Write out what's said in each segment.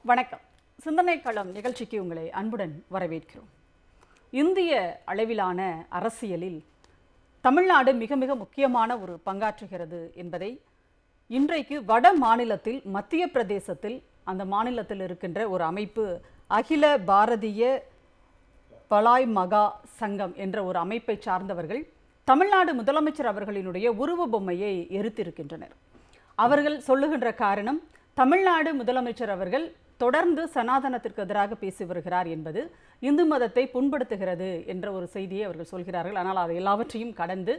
வணக்கம். சிந்தனை களம் நிகழ்ச்சிக்கு உங்களை அன்புடன் வரவேற்கிறோம். இந்திய அளவிலான அரசியலில் தமிழ்நாடு மிக மிக முக்கியமான ஒரு பங்காற்றுகிறது என்பதை இன்றைக்கு வட மாநிலத்தில் மத்திய பிரதேசத்தில் அந்த மாநிலத்தில் இருக்கின்ற ஒரு அமைப்பு அகில பாரதிய பலாய் மகா சங்கம் என்ற ஒரு அமைப்பை சார்ந்தவர்கள் தமிழ்நாடு முதலமைச்சர் அவர்களினுடைய உருவ பொம்மையை எரித்திருக்கின்றனர். அவர்கள் சொல்லுகின்ற காரணம், தமிழ்நாடு முதலமைச்சர் அவர்கள் தொடர்ந்து சனாதனத்திற்கு எதிராக பேசி வருகிறார் என்பது இந்து மதத்தை புண்படுத்துகிறது என்ற ஒரு செய்தியை அவர்கள் சொல்கிறார்கள். ஆனால் அதை எல்லாவற்றையும் கடந்து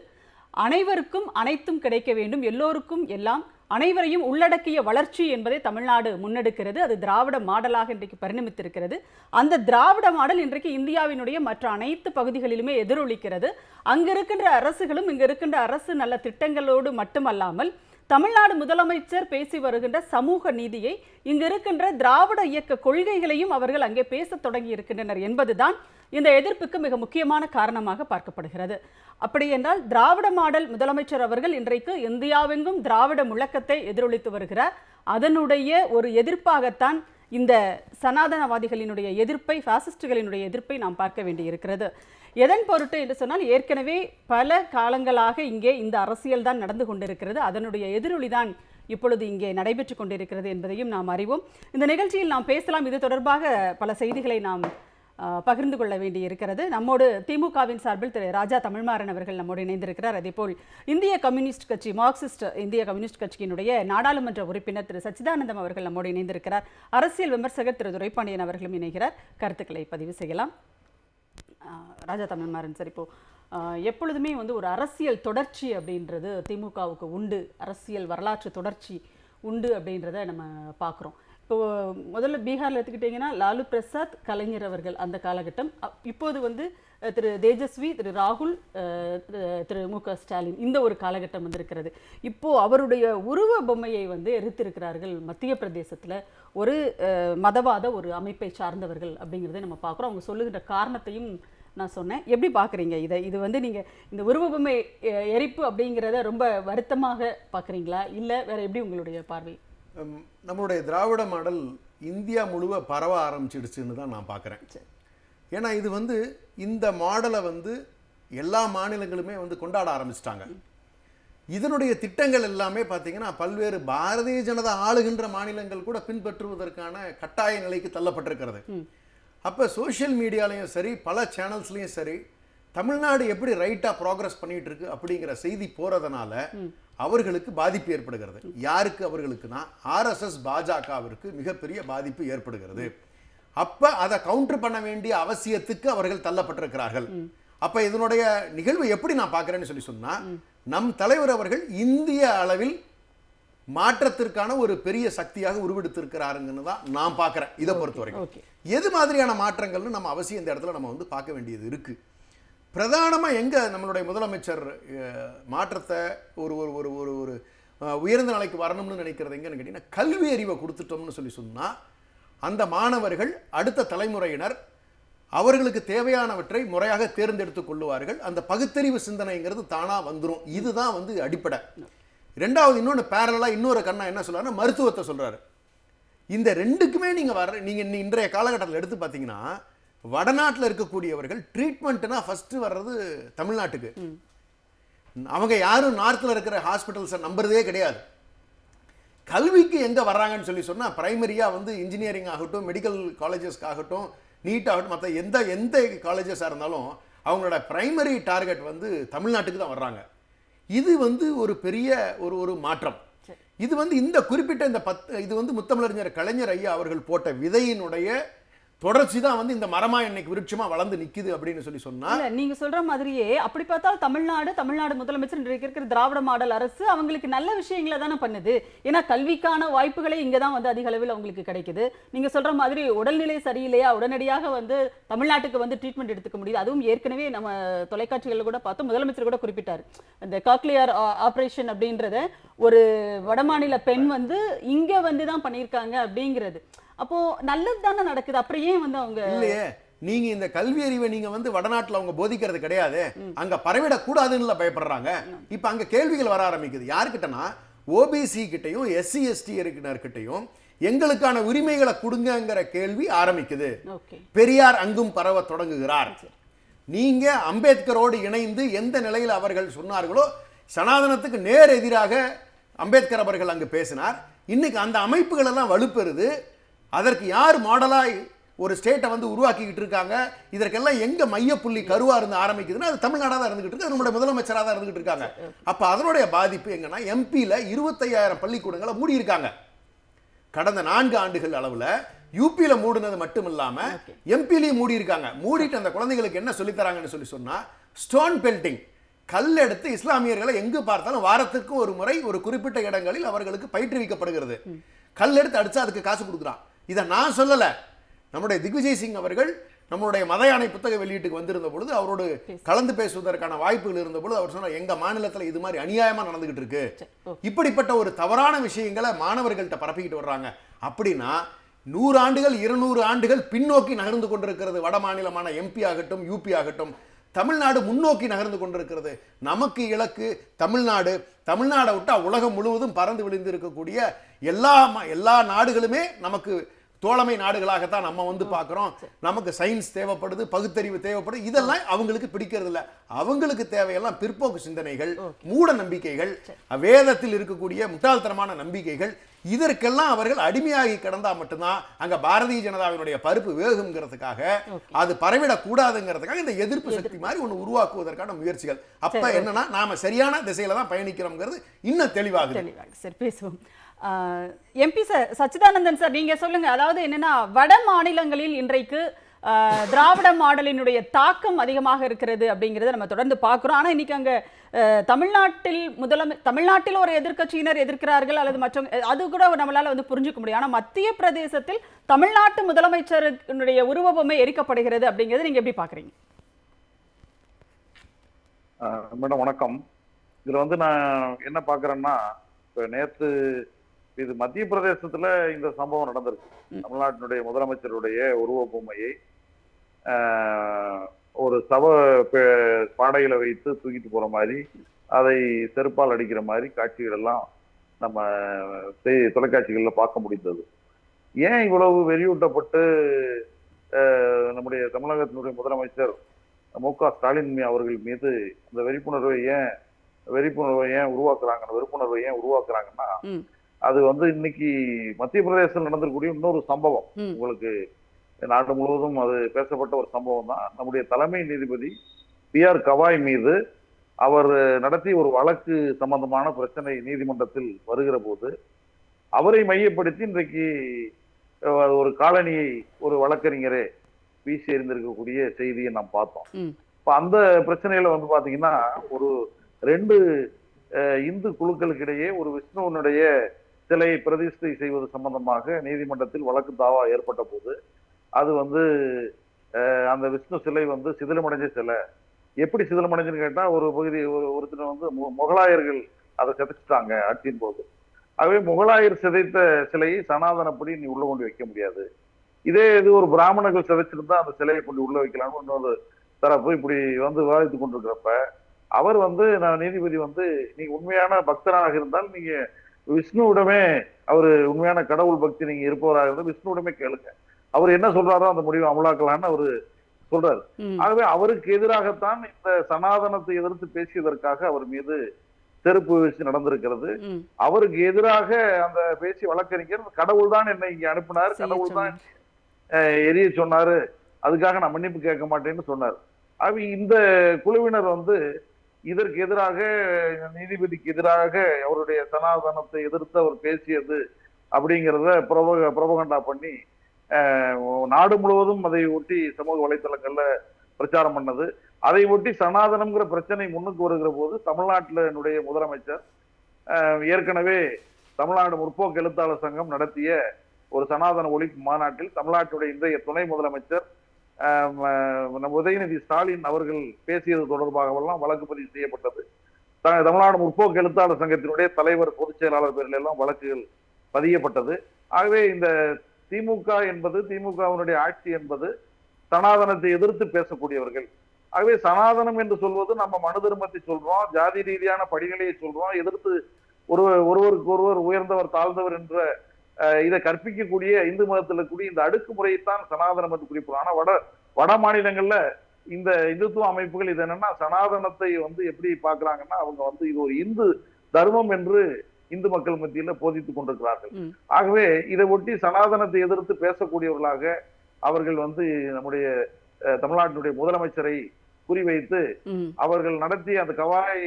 அனைவருக்கும் அனைத்தும் கிடைக்க வேண்டும், எல்லோருக்கும் எல்லாம், அனைவரையும் உள்ளடக்கிய வளர்ச்சி என்பதை தமிழ்நாடு முன்னெடுக்கிறது. அது திராவிட மாடலாக இன்றைக்கு பரிணமித்திருக்கிறது. அந்த திராவிட மாடல் இன்றைக்கு இந்தியாவினுடைய மற்ற அனைத்து பகுதிகளிலுமே எதிரொலிக்கிறது. அங்கு இருக்கின்ற அரசுகளும் இங்கு இருக்கின்ற அரசு நல்ல திட்டங்களோடு மட்டுமல்லாமல் தமிழ்நாடு முதலமைச்சர் பேசி வருகின்ற சமூக நீதியை, இங்கு இருக்கின்ற திராவிட இயக்க கொள்கைகளையும் அவர்கள் அங்கே பேசத் தொடங்கி இருக்கின்றனர் என்பதுதான் இந்த எதிர்ப்புக்கு மிக முக்கியமான காரணமாக பார்க்கப்படுகிறது. அப்படி என்றால் திராவிட மாடல் முதலமைச்சர் அவர்கள் இன்றைக்கு இந்தியாவெங்கும் திராவிட முழக்கத்தை எதிரொலித்து வருகிறார். அதனுடைய ஒரு எதிர்ப்பாகத்தான் இந்த சனாதனவாதிகளினுடைய எதிர்ப்பை, பாசிஸ்டுகளினுடைய எதிர்ப்பை நாம் பார்க்க வேண்டியிருக்கிறது. எதன் பொருட்டு என்று சொன்னால், ஏற்கனவே பல காலங்களாக இங்கே இந்த அரசியல் தான் நடந்து கொண்டிருக்கிறது. அதனுடைய எதிரொலி தான் இப்பொழுது இங்கே நடைபெற்று கொண்டிருக்கிறது என்பதையும் நாம் அறிவோம். இந்த நிகழ்ச்சியில் நாம் பேசலாம். இது தொடர்பாக பல செய்திகளை நாம் பகிர்ந்து கொள்ள வேண்டி இருக்கிறது. நம்மோடு திமுகவின் சார்பில் திரு ராஜா தமிழ்மாறன் அவர்கள் நம்மோடு இணைந்திருக்கிறார். அதேபோல் இந்திய கம்யூனிஸ்ட் கட்சி, மார்க்சிஸ்ட் இந்திய கம்யூனிஸ்ட் கட்சியினுடைய நாடாளுமன்ற உறுப்பினர் திரு சச்சிதானந்தம் அவர்கள் நம்மோடு இணைந்திருக்கிறார். அரசியல் விமர்சகர் திரு துரைப்பாண்டியன் அவர்களும் இணைகிறார். கருத்துக்களை பதிவு செய்யலாம். ராஜா தமிழ்மாறன் சார், இப்போ எப்பொழுதுமே ஒரு அரசியல் தொடர்ச்சி அப்படின்றது திமுகவுக்கு உண்டு, அரசியல் வரலாற்று தொடர்ச்சி உண்டு அப்படின்றத நம்ம பார்க்குறோம். இப்போ முதல்ல பீகாரில் எடுத்துக்கிட்டிங்கன்னா லாலு பிரசாத், கலைஞர் அவர்கள் அந்த காலகட்டம். இப்போது திரு தேஜஸ்வி, திரு ராகுல், திரு மு.க. ஸ்டாலின், இந்த ஒரு காலகட்டம் வந்திருக்கிறது. இப்போது அவருடைய உருவ பொம்மையை எரித்திருக்கிறார்கள் மத்திய பிரதேசத்தில் ஒரு மதவாத ஒரு அமைப்பை சார்ந்தவர்கள் அப்படிங்கிறத நம்ம பார்க்குறோம். அவங்க சொல்லுகின்ற காரணத்தையும் நான் சொன்னேன். எப்படி பார்க்குறீங்க இதை? இது நீங்கள் இந்த உருவ பொம்மை எரிப்பு அப்படிங்கிறத ரொம்ப வருத்தமாக பார்க்குறீங்களா, இல்லை வேறு எப்படி உங்களுடைய பார்வை? நம்மளுடைய திராவிட மாடல் இந்தியா முழுவ பரவ ஆரம்பிச்சிடுச்சுன்னு தான் நான் பார்க்குறேன். ஏன்னா இது இந்த மாடலை எல்லா மாநிலங்களுமே கொண்டாட ஆரம்பிச்சிட்டாங்க. இதனுடைய திட்டங்கள் எல்லாமே பார்த்தீங்கன்னா பல்வேறு பாரதிய ஜனதா ஆளுகின்ற மாநிலங்கள் கூட பின்பற்றுவதற்கான கட்டாய நிலைக்கு தள்ளப்பட்டிருக்கிறது. அப்போ சோஷியல் மீடியாலையும் சரி, பல சேனல்ஸ்லையும் சரி, தமிழ்நாடு எப்படி ரைட்டாக ப்ராக்ரஸ் பண்ணிட்டு இருக்கு அப்படிங்கிற செய்தி போகிறதுனால அவர்களுக்கு பாதிப்பு ஏற்படுகிறது. யாருக்கு? அவர்களுக்குன்னா ஆர்எஸ்எஸ் பாஜகவிற்கு மிகப்பெரிய பாதிப்பு ஏற்படுகிறது. அப்ப அதை கவுண்டர் பண்ண வேண்டிய அவசியத்துக்கு அவர்கள் தள்ளப்பட்டிருக்கிறார்கள். அப்ப இதனுடைய நிகழ்வு எப்படி நான் பார்க்கிறேன்னு சொன்னா, நம் தலைவர் அவர்கள் இந்திய அளவில் மாற்றத்திற்கான ஒரு பெரிய சக்தியாக உருவெடுத்திருக்கிறாருங்கன்னு தான் நான் பார்க்கிறேன். இதை பொறுத்த வரைக்கும் எது மாதிரியான மாற்றங்கள்னு நம்ம அவசியம் இந்த இடத்துல நம்ம பார்க்க வேண்டியது இருக்கு. பிரதானமா எங்க நம்மளுடைய முதலமைச்சர் மாற்றத்தை ஒரு ஒரு ஒரு ஒரு உயர்ந்த நிலைக்கு வரணும்னு நினைக்கிறது எங்கன்னு கேட்டீங்கன்னா, கல்வி அறிவை கொடுத்துட்டோம்னு சொன்னா அந்த மாணவர்கள், அடுத்த தலைமுறையினர் அவர்களுக்கு தேவையானவற்றை முறையாக தேர்ந்தெடுத்துக் கொள்ளுவார்கள். அந்த பகுத்தறிவு சிந்தனைங்கிறது தானா வந்துடும். இதுதான் அடிப்படை. ரெண்டாவது, இன்னொன்று பேரலா இன்னொரு கண்ணா என்ன சொல்றாருன்னா, மருத்துவத்தை சொல்றாரு. இந்த ரெண்டுக்குமே நீங்க இன்றைய காலகட்டத்தில் எடுத்து பார்த்தீங்கன்னா, வடநாட்டில் இருக்கக்கூடியவர்கள் ட்ரீட்மெண்ட்னா ஃபர்ஸ்ட் வர்றது தமிழ்நாட்டுக்கு. அவங்க யாரும் நார்த்தில் இருக்கிற ஹாஸ்பிட்டல்ஸை நம்புறதே கிடையாது. கல்விக்கு எங்க வர்றாங்கன்னு சொன்னா, பிரைமரியா இன்ஜினியரிங் ஆகட்டும், மெடிக்கல் காலேஜஸ்க்கு ஆகட்டும், நீட் ஆகட்டும், மற்ற எந்த காலேஜஸாக இருந்தாலும் அவங்களோட பிரைமரி டார்கெட் தமிழ்நாட்டுக்கு தான் வர்றாங்க. இது ஒரு பெரிய ஒரு மாற்றம். இது இந்த குறிப்பிட்ட இது முத்தமிழறிஞர் கலைஞர் ஐயா அவர்கள் போட்ட விதையினுடைய தொடர்ச்சி தான் இந்த மரமா இன்னைக்கு விருட்சமா வளர்ந்து நிக்குது அப்படின்னு சொன்னா, நீங்க சொல்ற மாதிரியே அப்படி பார்த்தால் தமிழ்நாடு முதலமைச்சர் இன்றைக்கு இருக்கிற திராவிட மாடல் அரசு அவங்களுக்கு நல்ல விஷயங்களை தானே பண்ணுது. ஏன்னா கல்விக்கான வாய்ப்புகளை இங்க தான் அதிக அளவில் அவங்களுக்கு கிடைக்குது. நீங்க சொல்ற மாதிரி உடல்நிலை சரியில்லையா, உடனடியாக தமிழ்நாட்டுக்கு ட்ரீட்மெண்ட் எடுத்துக்க முடியுது. அதுவும் ஏற்கனவே நம்ம தொலைக்காட்சிகளில் கூட பார்த்தோம், முதலமைச்சர் கூட குறிப்பிட்டார், இந்த காக்லியர் ஆபரேஷன் அப்படின்றத ஒரு வடமாநில பெண் இங்க தான் பண்ணியிருக்காங்க அப்படிங்கிறது. அப்போ நல்லது தானே நடக்குது. அப்புறம் ஏன் அவங்க இல்லையே? நீங்க இந்த கல்வி அறிவை நீங்க வடநாட்டுல அவங்க போதிக்கிறது கிடையாது, அங்க பரவிடக்கூடாதுன்னு பயப்படுறாங்க. இப்ப அங்க கேள்விகள் வர ஆரம்பிக்குது. யாருக்கிட்டனா, ஓபிசி கிட்டையும் எஸ்சி எஸ்டி கிட்டையும் எங்களுக்கான உரிமைகளை கொடுங்கங்கிற கேள்வி ஆரம்பிக்குது. ஓகே. பெரியார் அங்கும் பரவ தொடங்குகிறார். நீங்க அம்பேத்கரோடு இணைந்து எந்த நிலையில் அவர்கள் சொன்னார்களோ சனாதனத்துக்கு நேர் எதிராக அம்பேத்கர் அவர்கள் அங்கு பேசினார். இன்னைக்கு அந்த அமைப்புகள் எல்லாம் வலுப்பெறுது. அதற்கு யார் மாடலாய் ஒரு ஸ்டேட்டை வந்து உருவாக்கிக்கிட்டு இருக்காங்க, இதற்கெல்லாம் எங்க மையப்புள்ளி கருவா இருந்து ஆரம்பிக்குதுன்னா அது தமிழ்நாடா தான் இருந்துகிட்டு இருக்கு, நம்முடைய முதலமைச்சராக தான் இருந்துகிட்டு இருக்காங்க. அப்ப அதனுடைய பாதிப்பு எங்கன்னா எம்பியில் 25,000 பள்ளிக்கூடங்களை மூடி இருக்காங்க கடந்த 4 ஆண்டுகள் அளவுல. யூபியில மூடினது மட்டும் இல்லாம எம்பிலையும் மூடி இருக்காங்க. மூடிட்டு அந்த குழந்தைகளுக்கு என்ன சொல்லி தராங்கன்னு சொன்னா ஸ்டோன் பெல்டிங், கல் எடுத்து இஸ்லாமியர்களை எங்கு பார்த்தாலும் வாரத்துக்கு ஒரு முறை ஒரு குறிப்பிட்ட இடங்களில் அவர்களுக்கு பயிற்றுவிக்கப்படுகிறது. கல் எடுத்து அடிச்சா அதுக்கு காசு கொடுக்குறான். இதை நான் சொல்லல, நம்முடைய திக்விஜய் சிங் அவர்கள் நம்மளுடைய மத யானை புத்தக வெளியீட்டுக்கு வந்திருந்த பொழுது அவரோடு கலந்து பேசுவதற்கான வாய்ப்புகள் இருந்த பொழுது அவர் சொன்னார், எங்க மாநிலத்தில் இது மாதிரி அநியாயமா நடந்துகிட்டு இருக்கு, இப்படிப்பட்ட ஒரு தவறான விஷயங்களை மாணவர்கள்ட்ட பரப்பிக்கிட்டு வர்றாங்க. அப்படின்னா 100 ஆண்டுகள் 200 ஆண்டுகள் பின்னோக்கி நகர்ந்து கொண்டிருக்கிறது வட மாநிலமான எம்பி ஆகட்டும் யூபி ஆகட்டும். தமிழ்நாடு முன்னோக்கி நகர்ந்து கொண்டிருக்கிறது. நமக்கு இலக்கு தமிழ்நாடு. தமிழ்நாடை விட்டா உலகம் முழுவதும் பறந்து விழுந்து இருக்கக்கூடிய எல்லா நாடுகளுமே நமக்கு தோழமை நாடுகளாகத்தான் நம்ம வந்து பார்க்கிறோம். நமக்கு சயின்ஸ் தேவைப்படுது, பகுத்தறிவு தேவைப்படுது. இதெல்லாம் அவங்களுக்கு பிடிக்கிறது இல்லை. அவங்களுக்கு தேவையெல்லாம் பிற்போக்கு சிந்தனைகள், மூட நம்பிக்கைகள், வேதத்தில் இருக்கக்கூடிய முட்டாள்தனமான நம்பிக்கைகள். இதற்கெல்லாம் அவர்கள் அடிமையாகி கிடந்தா மட்டும்தான் அங்க பாரதிய ஜனதாவினுடைய பருப்பு வேகுங்கிறதுக்காக, அது பரவிடக் கூடாதுங்கிறதுக்காக இந்த எதிர்ப்பு சக்தி மாதிரி ஒன்று உருவாக்குவதற்கான முயற்சிகள். அப்ப என்னன்னா நாம சரியான திசையில தான் பயணிக்கிறோம்ங்கிறது இன்னும் தெளிவாகுது. சரி, பேசுவோம். எம்பி சார், சச்சிதானந்தன் சார், நீங்க சொல்லுங்க. அதாவது என்னன்னா வட மாநிலங்களில் இன்றைக்கு திராவிட மாடலினுடைய தாக்கம் அதிகமாக இருக்கிறது அப்படிங்கிறத நம்ம தொடர்ந்து பார்க்கிறோம். ஆனா இன்னைக்கு அங்க தமிழ்நாட்டில் ஒரு எதிர்க்கட்சியினர் எதிர்க்கிறார்கள் அல்லது மற்ற, அது கூட நம்மளால வந்து புரிஞ்சுக்க முடியும். ஆனா மத்திய பிரதேசத்தில் தமிழ்நாட்டு முதலமைச்சருடைய உருவபொம்மை எரிக்கப்படுகிறது அப்படிங்கிறது நீங்க எப்படி பாக்குறீங்க? மேடம் வணக்கம். இதுல வந்து நான் என்ன பாக்குறேன்னா, நேற்று இது மத்திய பிரதேசத்துல இந்த சம்பவம் நடந்திருக்கு. தமிழ்நாட்டினுடைய முதலமைச்சருடைய உருவ பொம்மையை ஒரு பாடையில வைத்து தூக்கிட்டு போற மாதிரி, அதை செருப்பால் அடிக்கிற மாதிரி காட்சிகள் எல்லாம் நம்ம தொலைக்காட்சிகள்ல பார்க்க முடிந்தது. ஏன் இவ்வளவு வெறியூட்டப்பட்டு நம்முடைய தமிழகத்தினுடைய முதலமைச்சர் மு.க. ஸ்டாலின் அவர்கள் மீது இந்த வெறுப்புணர்வை ஏன் உருவாக்குறாங்கன்னா, அது வந்து இன்னைக்கு மத்திய பிரதேசத்தில் நடந்திருக்கக்கூடிய இன்னொரு சம்பவம். உங்களுக்கு நாடு முழுவதும் அது பேசப்பட்ட ஒரு சம்பவம் தான். நம்முடைய தலைமை நீதிபதி பி.ஆர். கவாய் மீது அவர் நடத்திய ஒரு வழக்கு சம்பந்தமான பிரச்சனை நீதிமன்றத்தில் வருகிற போது அவரை மையப்படுத்தி இன்றைக்கு ஒரு காலனியை ஒரு வழக்கறிஞரே வீசி எறிந்திருக்கக்கூடிய செய்தியை நாம் பார்த்தோம். இப்ப அந்த பிரச்சனையில வந்து பாத்தீங்கன்னா, ஒரு 2 இந்து குழுக்களுக்கு இடையே ஒரு விஷ்ணுவனுடைய சிலையை பிரதிஷ்டை செய்வது சம்பந்தமாக நீதிமன்றத்தில் வழக்கு தாவா ஏற்பட்ட போது, அது வந்து அந்த விஷ்ணு சிலை வந்து சிதிலமடைஞ்ச சிலை. எப்படி சிதிலமடைஞ்சுன்னு கேட்டா, ஒரு பகுதி ஒருத்தர் வந்து முகலாயர்கள் அதை சிதைச்சிட்டாங்க ஆட்சியின் போது. ஆகவே முகலாயர் சிதைத்த சிலையை சனாதனப்படி நீ உள்ள கொண்டு வைக்க முடியாது. இதே இது ஒரு பிராமணர்கள் சிதைச்சிருந்தா அந்த சிலையை கொண்டு உள்ள வைக்கலாம்னு இன்னொரு தரப்பு இப்படி வந்து விவாதித்து கொண்டிருக்கிறப்ப, அவர் வந்து நீதிபதி வந்து, நீங்க உண்மையான பக்தராக இருந்தால் நீங்க விஷ்ணுவிடமே, அவரு உண்மையான கடவுள் பக்தி நீங்க இருப்பவராக இருந்தால் விஷ்ணுவிடமே கேளுங்க, அவர் என்ன சொல்றாரோ அந்த முடிவை அமலாக்கலான்னு அவரு சொல்றாரு. ஆகவே அவருக்கு எதிராகத்தான் இந்த சனாதனத்தை எதிர்த்து பேசியதற்காக அவர் மீது செருப்பு வீழ்ச்சி நடந்திருக்கிறது. அவருக்கு எதிராக அந்த பேசி வழக்கறிஞர், கடவுள் தான் என்னை இங்க அனுப்பினார், கடவுள் தான் எரிய சொன்னாரு, அதுக்காக நான் மன்னிப்பு கேட்க மாட்டேன்னு சொன்னார். ஆகவே இந்த குழுவினர் வந்து இதற்கு எதிராக, நீதிபதிக்கு எதிராக அவருடைய சனாதனத்தை எதிர்த்து அவர் பேசியது அப்படிங்கிறத புரோபகண்டா பண்ணி நாடு முழுவதும் அதை ஒட்டி சமூக வலைத்தளங்கள்ல பிரச்சாரம் பண்ணது. அதை ஒட்டி சனாதனம்ங்கிற பிரச்சனை முன்னுக்கு வருகிற போது தமிழ்நாட்டினுடைய முதலமைச்சர் ஏற்கனவே தமிழ்நாடு முற்போக்கு எழுத்தாளர் சங்கம் நடத்திய ஒரு சனாதன ஒழிப்பு மாநாட்டில் தமிழ்நாட்டுடைய இன்றைய துணை முதலமைச்சர் உதயநிதி ஸ்டாலின் அவர்கள் பேசியது தொடர்பாகவெல்லாம் வழக்கு பதிவு செய்யப்பட்டது. தமிழ்நாடு முற்போக்கு எழுத்தாளர் சங்கத்தினுடைய தலைவர், பொதுச் செயலாளர் பேரில் எல்லாம் வழக்குகள் பதியப்பட்டது. ஆகவே இந்த திமுக என்பது, திமுகவினுடைய ஆட்சி என்பது சனாதனத்தை எதிர்த்து பேசக்கூடியவர்கள். ஆகவே சனாதனம் என்று சொல்வது நம்ம மனு தர்மத்தை சொல்றோம், ஜாதி ரீதியான படிநிலையை சொல்றோம், எதிர்த்து ஒருவருக்கு ஒருவர் உயர்ந்தவர் தாழ்ந்தவர் என்ற இதை கற்பிக்கக்கூடிய இந்து மதத்தில் இருக்கக்கூடிய இந்த அடுக்குமுறையைத்தான் சனாதனம் என்று குறிப்பிடும். ஆனா வட மாநிலங்கள்ல இந்த இந்துத்துவ அமைப்புகள் இது என்னன்னா சனாதனத்தை வந்து எப்படி பாக்குறாங்கன்னா அவங்க வந்து இது ஒரு இந்து தர்மம் என்று இந்து மக்கள் மத்தியில போதித்துக் கொண்டிருக்கிறார்கள். ஆகவே இதை ஒட்டி சனாதனத்தை எதிர்த்து பேசக்கூடியவர்களாக அவர்கள் வந்து நம்முடைய தமிழ்நாட்டினுடைய முதலமைச்சரை குறிவைத்து அவர்கள் நடத்திய அந்த கவாய்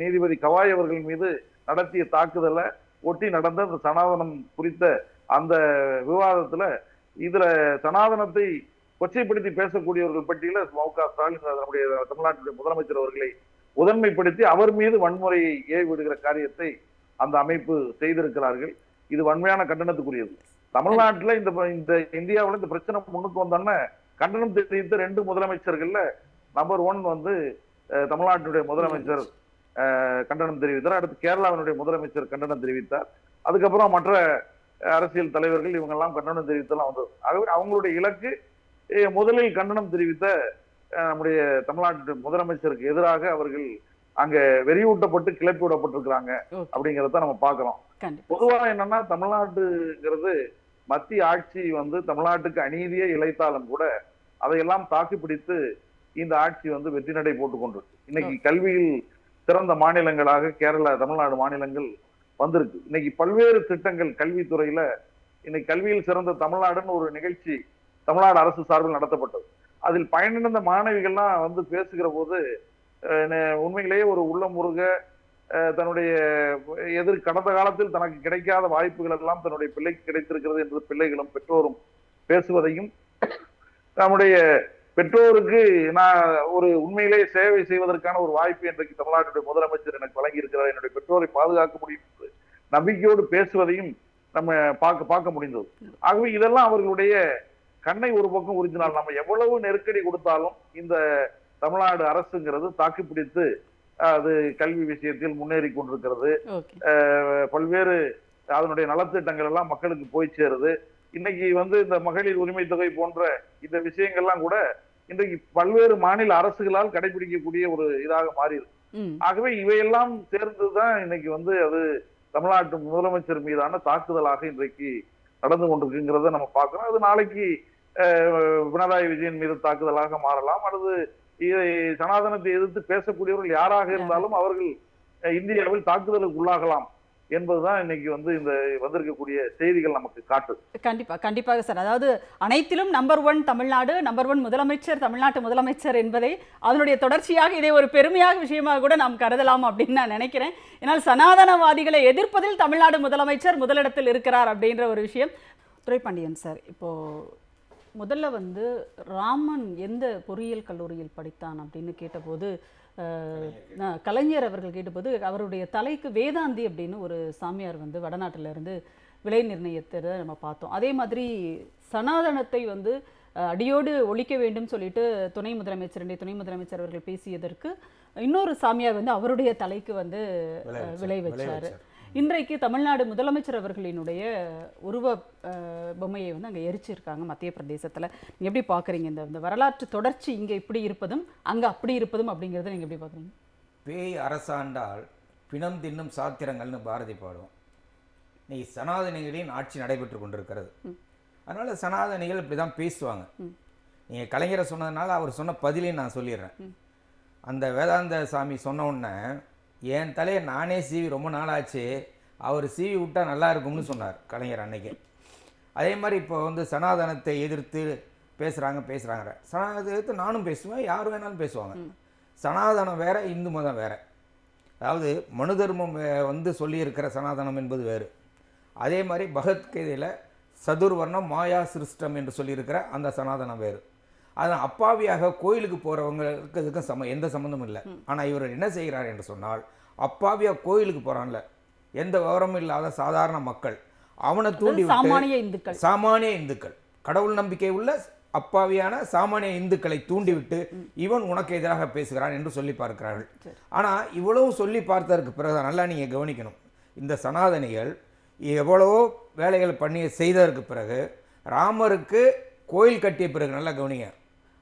நீதிபதி கவாய் அவர்கள் மீது நடத்திய தாக்குதலை ஒட்டி நடந்த அந்த சனாதனம் குறித்த அந்த விவாதத்துல இதுல சனாதனத்தை கொச்சைப்படுத்தி பேசக்கூடியவர்கள் பட்டியல மு.க. ஸ்டாலின் நம்முடைய தமிழ்நாட்டுடைய முதலமைச்சர் அவர்களை முதன்மைப்படுத்தி அவர் மீது வன்முறையை ஏவி விடுகிற காரியத்தை அந்த அமைப்பு செய்திருக்கிறார்கள். இது வன்மையான கண்டனத்துக்குரியது. தமிழ்நாட்டுல இந்த இந்தியாவில் இந்த பிரச்சனை முன்னுக்கு வந்தோன்னா கண்டனம் தெரிவித்த 2 முதலமைச்சர்கள்ல நம்பர் 1 வந்து தமிழ்நாட்டுடைய முதலமைச்சர் கண்டனம் தெரிவித்தார். அடுத்து கேரளாவினுடைய முதலமைச்சர் கண்டனம் தெரிவித்தார். அதுக்கப்புறம் மற்ற அரசியல் தலைவர்கள் இவங்கெல்லாம் கண்டனம் தெரிவித்தெல்லாம் வந்தது. ஆகவே அவங்களுடைய இலக்கு முதலில் கண்டனம் தெரிவித்த நம்முடைய தமிழ்நாட்டு முதலமைச்சருக்கு எதிராக அவர்கள் அங்க வெறியூட்டப்பட்டு கிளப்பி விடப்பட்டிருக்கிறாங்க அப்படிங்கிறத நம்ம பாக்குறோம். பொதுவா என்னன்னா தமிழ்நாட்டுங்கிறது மத்திய ஆட்சி வந்து தமிழ்நாட்டுக்கு அநீதியே இழைத்தாலும் கூட அதையெல்லாம் தாக்கி பிடித்து இந்த ஆட்சி வந்து வெற்றி நடை போட்டுக் கொண்டிருக்கு. இன்னைக்கு கல்வியில் சிறந்த மாநிலங்களாக கேரளா தமிழ்நாடு மாநிலங்கள் வந்திருக்கு. இன்னைக்கு பல்வேறு திட்டங்கள் கல்வித்துறையில இன்னைக்கு கல்வியில் சிறந்த தமிழ்நாடுன்னு ஒரு நிகழ்ச்சி தமிழ்நாடு அரசு சார்பில் நடத்தப்பட்டது. அதில் பயனிழந்த மாணவிகள்லாம் வந்து பேசுகிற போது உண்மையிலேயே ஒரு உள்ளமுருக தன்னுடைய கடந்த காலத்தில் தனக்கு கிடைக்காத வாய்ப்புகள் எல்லாம் தன்னுடைய பிள்ளைக்கு கிடைத்திருக்கிறது என்று பிள்ளைகளும் பெற்றோரும் பேசுவதையும் நம்முடைய பெற்றோருக்கு நான் ஒரு உண்மையிலேயே சேவை செய்வதற்கான ஒரு வாய்ப்பு இன்றைக்கு தமிழ்நாட்டுடைய முதலமைச்சர் எனக்கு வழங்கி இருக்கிறார், என்னுடைய பெற்றோரை பாதுகாக்க முடியும் என்று நம்பிக்கையோடு பேசுவதையும் நம்ம பார்க்க முடிந்தது. ஆகவே இதெல்லாம் அவர்களுடைய கண்ணை ஒரு பக்கம் உறிஞ்சினால் நம்ம எவ்வளவு நெருக்கடி கொடுத்தாலும் இந்த தமிழ்நாடு அரசுங்கிறது தாக்கி பிடித்து அது கல்வி விஷயத்தில் முன்னேறி கொண்டிருக்கிறது. பல்வேறு அதனுடைய நலத்திட்டங்கள் எல்லாம் மக்களுக்கு போய் சேருது. இன்னைக்கு வந்து இந்த மகளிர் உரிமை தொகை போன்ற இந்த விஷயங்கள்லாம் கூட இன்றைக்கு பல்வேறு மாநில அரசுகளால் கடைபிடிக்கக்கூடிய ஒரு இதாக மாறி இருக்கு. ஆகவே இவையெல்லாம் சேர்ந்துதான் இன்னைக்கு வந்து அது தமிழ்நாட்டு முதலமைச்சர் மீதான தாக்குதலாக இன்றைக்கு நடந்து கொண்டிருக்குங்கிறத நம்ம பார்க்கிறோம். அது நாளைக்கு பினராயி விஜயன் மீது தாக்குதலாக மாறலாம். அல்லது இதை சனாதனத்தை எதிர்த்து பேசக்கூடியவர்கள் யாராக இருந்தாலும் அவர்கள் இந்தியாவில் தாக்குதலுக்கு உள்ளாகலாம் என்பதுதான் இன்னைக்கு வந்து இந்த வந்திருக்கக்கூடிய செய்திகள் நமக்கு காட்டுது. கண்டிப்பாக சார். அதாவது அனைத்திலும் நம்பர் 1 தமிழ்நாடு, நம்பர் 1 முதலமைச்சர், தமிழ்நாட்டு முதலமைச்சர் என்பதை அதனுடைய தொடர்ச்சியாக இதை ஒரு பெருமையாக விஷயமாக கூட நாம் கருதலாம் அப்படின்னு நான் நினைக்கிறேன். ஏன்னால் சனாதனவாதிகளை எதிர்ப்பதில் தமிழ்நாடு முதலமைச்சர் முதலிடத்தில் இருக்கிறார் அப்படின்ற ஒரு விஷயம். துரைப்பாண்டியன் சார், இப்போ முதல்ல வந்து ராமன் எந்த பொறியியல் கல்லூரியில் படித்தான் அப்படின்னு கேட்டபோது கலைஞர் அவர்கள் கேட்டபோது அவருடைய தலைக்கு வேதாந்தி அப்படின்னு ஒரு சாமியார் வந்து வடநாட்டிலிருந்து விலை நிர்ணயித்ததை நம்ம பார்த்தோம். அதே மாதிரி சனாதனத்தை வந்து அடியோடு ஒழிக்க வேண்டும் சொல்லிட்டு துணை முதலமைச்சர் அவர்கள் பேசியதற்கு இன்னொரு சாமியார் வந்து அவருடைய தலைக்கு வந்து விலை வச்சாரு. இன்றைக்கு தமிழ்நாடு முதலமைச்சர் அவர்களினுடைய உருவ பொம்மையை வந்து அங்கே எரிச்சிருக்காங்க மத்திய பிரதேசத்தில். நீங்கள் எப்படி பார்க்குறீங்க இந்த வரலாற்று தொடர்ச்சி இங்கே இப்படி இருப்பதும் அங்கே அப்படி இருப்பதும் அப்படிங்கிறத நீங்கள் எப்படி பார்க்குறீங்க? பேய் அரசாண்டால் பிணம் தின்னும் சாத்திரங்கள்னு பாரதி பாடுவோம். இன்னைக்கு சனாதனிகளின் ஆட்சி நடைபெற்று கொண்டிருக்கிறது. அதனால் சனாதனிகள் இப்படி தான் பேசுவாங்க. நீங்கள் கலைஞரை சொன்னதுனால அவர் சொன்ன பதிலையும் நான் சொல்லிடுறேன். அந்த வேதாந்த சாமி சொன்ன உடனே என் தலையை நானே சீவி ரொம்ப நாளாச்சு, அவர் சீவி விட்டால் நல்லா இருக்கும்னு சொன்னார் கலைஞர் அன்னைக்கு. அதே மாதிரி இப்போ வந்து சனாதனத்தை எதிர்த்து பேசுகிறாங்க. சனாதனத்தை எதிர்த்து நானும் பேசுவேன், யார் வேணாலும் பேசுவாங்க. சனாதனம் வேற, இந்து மதம் வேற. அதாவது மனு தர்மம் வந்து சொல்லியிருக்கிற சனாதனம் என்பது வேறு. அதே மாதிரி பகவத்கீதையில் சதுர்வர்ணம் மாயா சிருஷ்டம் என்று சொல்லியிருக்கிற அந்த சனாதனம் வேறு. அது அப்பாவியாக கோயிலுக்கு போகிறவங்களுக்கு இதுக்கும் எந்த சம்மந்தமும் இல்லை. ஆனால் இவர் என்ன செய்கிறார் என்று சொன்னால், அப்பாவியாக கோயிலுக்கு போகிறான்ல எந்த விவரமும் இல்லாத சாதாரண மக்கள், அவனை தூண்டி சாமானிய இந்துக்கள், கடவுள் நம்பிக்கை உள்ள அப்பாவியான சாமானிய இந்துக்களை தூண்டிவிட்டு இவன் உனக்கு எதிராக பேசுகிறான் என்று சொல்லி பார்க்கிறார்கள். ஆனால் இவ்வளவு சொல்லி பார்த்ததற்கு பிறகு நல்லா நீங்கள் கவனிக்கணும், இந்த சனாதனிகள் எவ்வளவோ வேலைகள் பண்ணி செய்ததற்கு பிறகு ராமருக்கு கோயில் கட்டிய பிறகு, நல்லா கவனிங்க,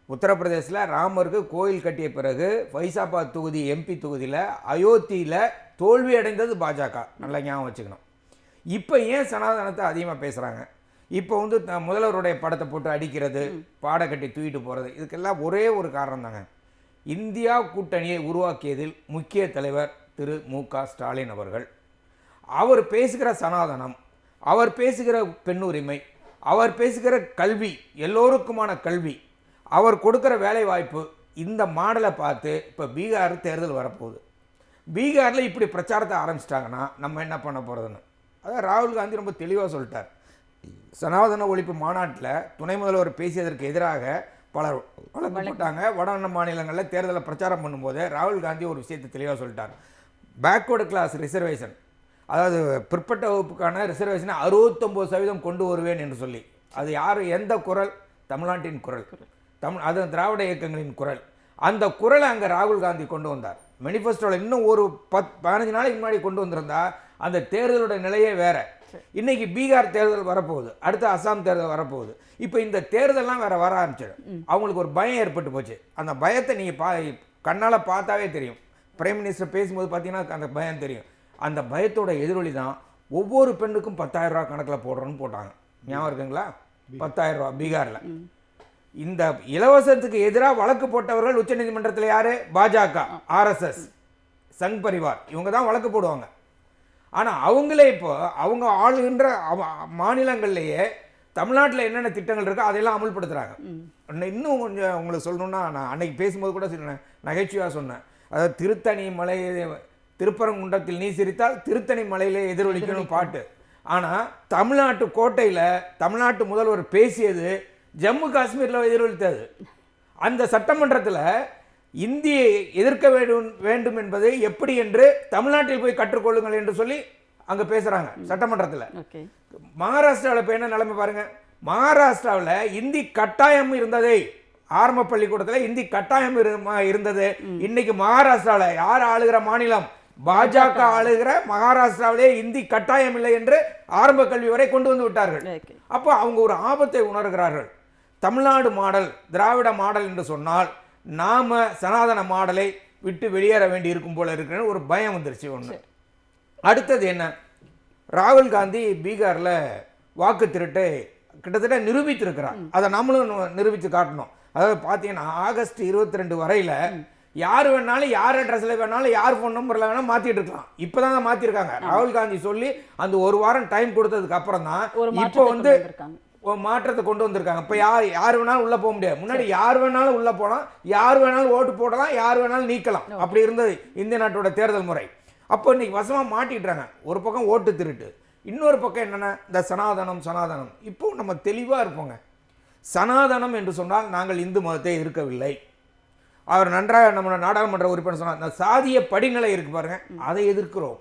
உத்தரப்பிரதேசில் ராமருக்கு கோயில் கட்டிய பிறகு ஃபைசாபாத் தொகுதி எம்பி தொகுதியில் அயோத்தியில் தோல்வி அடைந்தது பாஜக. நல்லா ஞாபகம் வச்சுக்கணும். இப்போ ஏன் சனாதனத்தை அதிகமாக பேசுகிறாங்க? இப்போ வந்து முதல்வருடைய படத்தை போட்டு அடிக்கிறது, பாட கட்டி தூக்கிட்டு போகிறது, இதுக்கெல்லாம் ஒரே ஒரு காரணம் தாங்க. இந்தியா கூட்டணியை உருவாக்கியதில் முக்கிய தலைவர் திரு மு.க. ஸ்டாலின் அவர்கள். அவர் பேசுகிற சனாதனம், அவர் பேசுகிற பெண்ணுரிமை, அவர் பேசுகிற கல்வி, எல்லோருக்குமான கல்வி, அவர் கொடுக்குற வேலை வாய்ப்பு, இந்த மாடலை பார்த்து இப்போ பீகார் தேர்தல் வரப்போகுது. பீகாரில் இப்படி பிரச்சாரத்தை ஆரம்பிச்சிட்டாங்கன்னா நம்ம என்ன பண்ண போகிறதுன்னு அதான் ராகுல் காந்தி ரொம்ப தெளிவாக சொல்லிட்டார். சனாதன ஒழிப்பு மாநாட்டில் துணை முதல்வர் பேசியதற்கு எதிராக பலர் வழங்கப்பட்டாங்க. வட மாநிலங்களில் தேர்தலில் பிரச்சாரம் பண்ணும்போது ராகுல் காந்தி ஒரு விஷயத்தை தெளிவாக சொல்லிட்டார். பேக்வர்டு கிளாஸ் ரிசர்வேஷன், அதாவது பிற்பட்ட வகுப்புக்கான ரிசர்வேஷனை 69% கொண்டு வருவேன் என்று சொல்லி, அது யார், எந்த குரல்? தமிழ்நாட்டின் குரல், அது திராவிட இயக்கங்களின் குரல். அந்த குரலை அங்கே ராகுல் காந்தி கொண்டு வந்தார். மேனிஃபெஸ்டோவில் இன்னும் ஒரு 15 நாளைக்கு முன்னாடி கொண்டு வந்திருந்தா அந்த தேர்தலோட நிலையே வேற. இன்னைக்கு பீகார் தேர்தல் வரப்போகுது, அடுத்து அசாம் தேர்தல் வரப்போகுது. இப்போ இந்த தேர்தல்லாம் வேற வர ஆரம்பிச்சிடும். அவங்களுக்கு ஒரு பயம் ஏற்பட்டு போச்சு. அந்த பயத்தை நீங்கள் கண்ணால் பார்த்தாவே தெரியும். பிரைம் மினிஸ்டர் பேசும்போது பார்த்தீங்கன்னா அந்த பயம் தெரியும். அந்த பயத்தோட எதிரொலி தான் ஒவ்வொரு பெண்ணுக்கும் 10,000 ரூபா கணக்கில் போடுறோன்னு போட்டாங்க. ஞாபகம் இருக்குங்களா? 10,000 ரூபா பீகாரில். இந்த இலவசத்துக்கு எதிராக வழக்கு போட்டவர்கள் உச்சநீதிமன்றத்தில் யாரு? பாஜக, ஆர்எஸ்எஸ், சங் பரிவார், இவங்க தான் வழக்கு போடுவாங்க. ஆனால் அவங்களே இப்போ அவங்க ஆளுகின்ற மாநிலங்கள்லேயே தமிழ்நாட்டில் என்னென்ன திட்டங்கள் இருக்கோ அதையெல்லாம் அமல்படுத்துகிறாங்க. இன்னும் கொஞ்சம் உங்களுக்கு சொல்லணும்னா, நான் அன்னைக்கு பேசும்போது கூட நகைச்சுவையாக சொன்னேன். அதாவது திருத்தணி மலை, திருப்பரங்குன்றத்தில் நீ சிரித்தால் திருத்தணி மலையிலே எதிரொலிக்கணும் பாட்டு. ஆனால் தமிழ்நாட்டு கோட்டையில் தமிழ்நாட்டு முதல்வர் பேசியது ஜம்மு காஷ்மீரில் எதிரொலித்தது. அந்த சட்டமன்றத்தில் இந்தியை எதிர்க்க வேண்டும் என்பது எப்படி என்று தமிழ்நாட்டில் போய் கற்றுக்கொள்ளுங்கள் என்று சொல்லி அங்கே பேசுகிறாங்க சட்டமன்றத்தில். மகாராஷ்டிராவில் இப்போ என்ன நிலைமை பாருங்க. மகாராஷ்டிராவில் இந்தி கட்டாயம் இருந்ததே, ஆரம்ப பள்ளிக்கூடத்தில் இந்தி கட்டாயம் இருந்தது. இன்னைக்கு மகாராஷ்டிராவில் யார் ஆளுகிற மாநிலம்? பாஜக ஆளுகிற மகாராஷ்டிராவிலே இந்தி கட்டாயம் இல்லை என்று ஆரம்ப கல்வி வரை கொண்டு வந்து விட்டார்கள். அப்போ அவங்க ஒரு ஆபத்தை உணர்கிறார்கள். தமிழ்நாடு மாடல், திராவிட மாடல் என்று சொன்னால் நாம சனாதன மாடலை விட்டு வெளியேற வேண்டி இருக்கும் போல இருக்கிற ஒரு பயம் வந்துருச்சு ஒன்று. அடுத்தது என்ன? ராகுல் காந்தி பீகாரில் வாக்கு திருட்டை கிட்டத்தட்ட நிரூபித்திருக்கிறார். அதை நம்மளும் நிரூபித்து காட்டணும். அதாவது பார்த்தீங்கன்னா ஆகஸ்ட் 22 வரையில் யார் வேணாலும் யார் அட்ரஸில் வேணாலும் யார் ஃபோன் நம்பரில் வேணாலும் மாற்றிட்டு இருக்கலாம். இப்போ தான் மாற்றிருக்காங்க. ராகுல் காந்தி சொல்லி அந்த ஒரு வாரம் டைம் கொடுத்ததுக்கு அப்புறம் தான் இப்போ வந்து மாற்றத்தை கொண்டு வந்திருக்காங்க. இப்போ யார் வேணாலும் உள்ளே போக முடியாது. முன்னாடி யார் வேணாலும் உள்ளே போகலாம், யார் வேணாலும் ஓட்டு போடலாம், யார் வேணாலும் நீக்கலாம். அப்படி இருந்தது இந்திய நாட்டோட தேர்தல் முறை. அப்போ இன்னைக்கு வசமாக மாட்டிட்டுறாங்க. ஒரு பக்கம் ஓட்டு திருட்டு, இன்னொரு பக்கம் என்னென்னா இந்த சனாதனம். இப்போ நம்ம தெளிவாக இருப்போங்க. சனாதனம் என்று சொன்னால் நாங்கள் இந்து மதத்தை எதிர்க்கவில்லை. அவர் நன்றாக நம்ம நாடாளுமன்ற உறுப்பினர் சொன்னார், இந்த சாதிய படிநிலை இருக்கு பாருங்க, அதை எதிர்க்கிறோம்.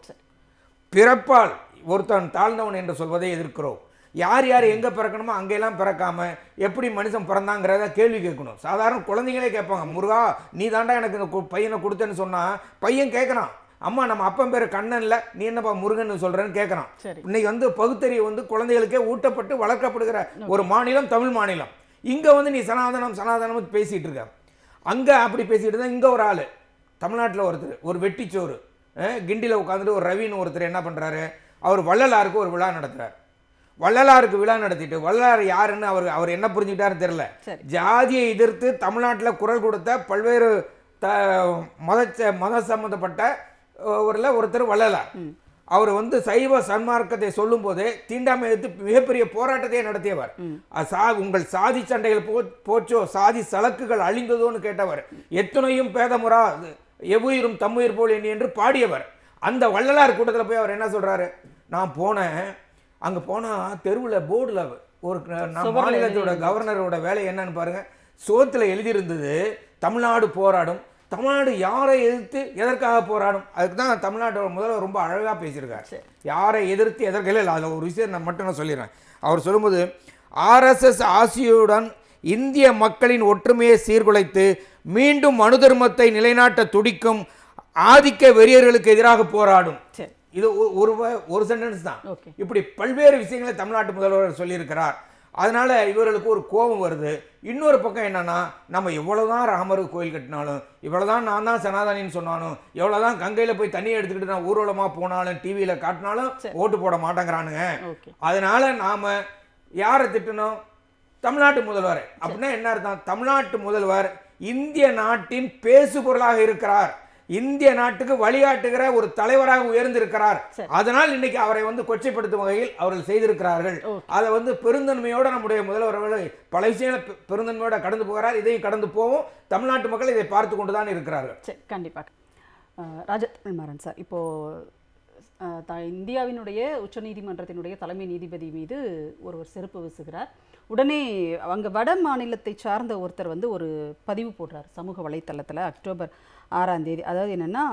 பிறப்பால் ஒருத்தன் தாழ்ந்தவன் என்று சொல்வதை எதிர்க்கிறோம். யார் யார் எங்கே பிறக்கணுமோ அங்கெல்லாம் பிறக்காம எப்படி மனுஷன் பிறந்தாங்கிறத கேள்வி கேட்கணும். சாதாரண குழந்தைங்களே கேட்பாங்க, முருகா நீ தாண்டா எனக்கு இந்த பையனை கொடுத்தேன்னு சொன்னால் பையன் கேட்குறான், அம்மா நம்ம அப்பன் பேர் கண்ணன் இல்லை, நீ என்னப்பா முருகன் சொல்கிறேன்னு கேட்குறான். இன்னைக்கு வந்து பகுத்தறிவு வந்து குழந்தைகளுக்கே ஊட்டப்பட்டு வளர்க்கப்படுகிற ஒரு மாநிலம் தமிழ் மாநிலம். இங்கே வந்து நீ சனாதனம் பேசிகிட்டு இருக்க. அங்கே அப்படி பேசிகிட்டு இருந்தால் இங்கே ஒரு ஆள் தமிழ்நாட்டில் ஒருத்தர் ஒரு வெட்டிச்சோறு கிண்டியில் உட்காந்துட்டு ஒரு ரவின்னு ஒருத்தர் என்ன பண்ணுறாரு, அவர் வள்ளலாருக்கு ஒரு விழா நடத்துகிறார். வள்ளலாருக்கு விழா நடத்திட்டு வள்ளலார் யாருன்னு அவர் என்ன புரிஞ்சுக்கிட்டாருன்னு தெரியல. ஜாதியை எதிர்த்து தமிழ்நாட்டில் குரல் கொடுத்த பல்வேறு மத சம்பந்தப்பட்ட ஒருத்தர் வள்ளலார். அவர் வந்து சைவ சன்மார்க்கத்தை சொல்லும் போதே தீண்டாமை எதிர்த்து மிகப்பெரிய போராட்டத்தை நடத்தியவர். உங்கள் சாதி சண்டைகள் போச்சோ, சாதி சலக்குகள் அழிந்ததோன்னு கேட்டவர். எத்தனையும் பேதமுறா எவ்வுயிரும் தம்முயிர் போல் என்று பாடியவர். அந்த வள்ளலார் கூட்டத்தில் போய் அவர் என்ன சொல்றாரு, நான் போனேன், அங்கே போனால் தெருவில் போர்டில் ஒரு மாநிலத்தோட கவர்னரோட வேலை என்னன்னு பாருங்க, சோத்தில் எழுதியிருந்தது தமிழ்நாடு போராடும். தமிழ்நாடு யாரை எதிர்த்து எதற்காக போராடும்? அதுக்கு தான் தமிழ்நாட்டோட முதல்வர் ரொம்ப அழகாக பேசியிருக்காரு. யாரை எதிர்த்து எதற்கு இல்லை. அதில் ஒரு விஷயம் நான் சொல்லிடுறேன். அவர் சொல்லும்போது, ஆர்எஸ்எஸ் ஆசியுடன் இந்திய மக்களின் ஒற்றுமையை சீர்குலைத்து மீண்டும் மனு தர்மத்தை நிலைநாட்ட துடிக்கும் ஆதிக்க வெறியர்களுக்கு எதிராக போராடும். இது ஒரு சென்டென்ஸ் தான். இப்படி பல்வேறு விஷயங்களை தமிழ்நாட்டு முதல்வர் சொல்லியிருக்கிறார். அதனால இவர்களுக்கு ஒரு கோபம் வருது. இன்னொரு பக்கம் என்னன்னா, நம்ம எவ்வளவுதான் ராமருக்கு கோயில் கட்டினாலும், இவ்வளவுதான் நான் தான் சனாதனின்னு சொன்னாலும், எவ்வளவுதான் கங்கையில போய் தண்ணி எடுத்துக்கிட்டு நான் ஊர்வலமா போனாலும், டிவியில காட்டினாலும் ஓட்டு போட மாட்டேங்கிறானுங்க. அதனால நாம யாரை திட்டணும்? தமிழ்நாட்டு முதல்வர். அப்படின்னா என்ன அர்த்தம்? தமிழ்நாட்டு முதல்வர் இந்திய நாட்டின் பேசு பொருளாக இருக்கிறார், இந்திய நாட்டுக்கு வழிகாட்டுகிற ஒரு தலைவராக உயர்ந்திருக்கிறார். அதனால் இன்னைக்கு அவரை கொச்சைப்படுத்தும் வகையில் அவர்கள் செய்திருக்கிறார்கள். அதை பெருந்தன்மையோட நம்முடைய முதல்வர் பல விஷயங்களை பெருந்தன்மையோட கடந்து போகிறார். இதையும் கடந்து போவோம். தமிழ்நாட்டு மக்கள் இதை பார்த்து கொண்டுதான் இருக்கிறார்கள். சரி, கண்டிப்பாக. ராஜமாறன் சார், இப்போ இந்தியாவினுடைய உச்சநீதிமன்றத்தினுடைய தலைமை நீதிபதி மீது ஒருவர் செருப்பு வீசுகிறார். உடனே அங்கே வட மாநிலத்தை சார்ந்த ஒருத்தர் ஒரு பதிவு போடுறார் சமூக வலைத்தளத்தில் அக்டோபர் 6ஆம் தேதி. அதாவது என்னென்னா,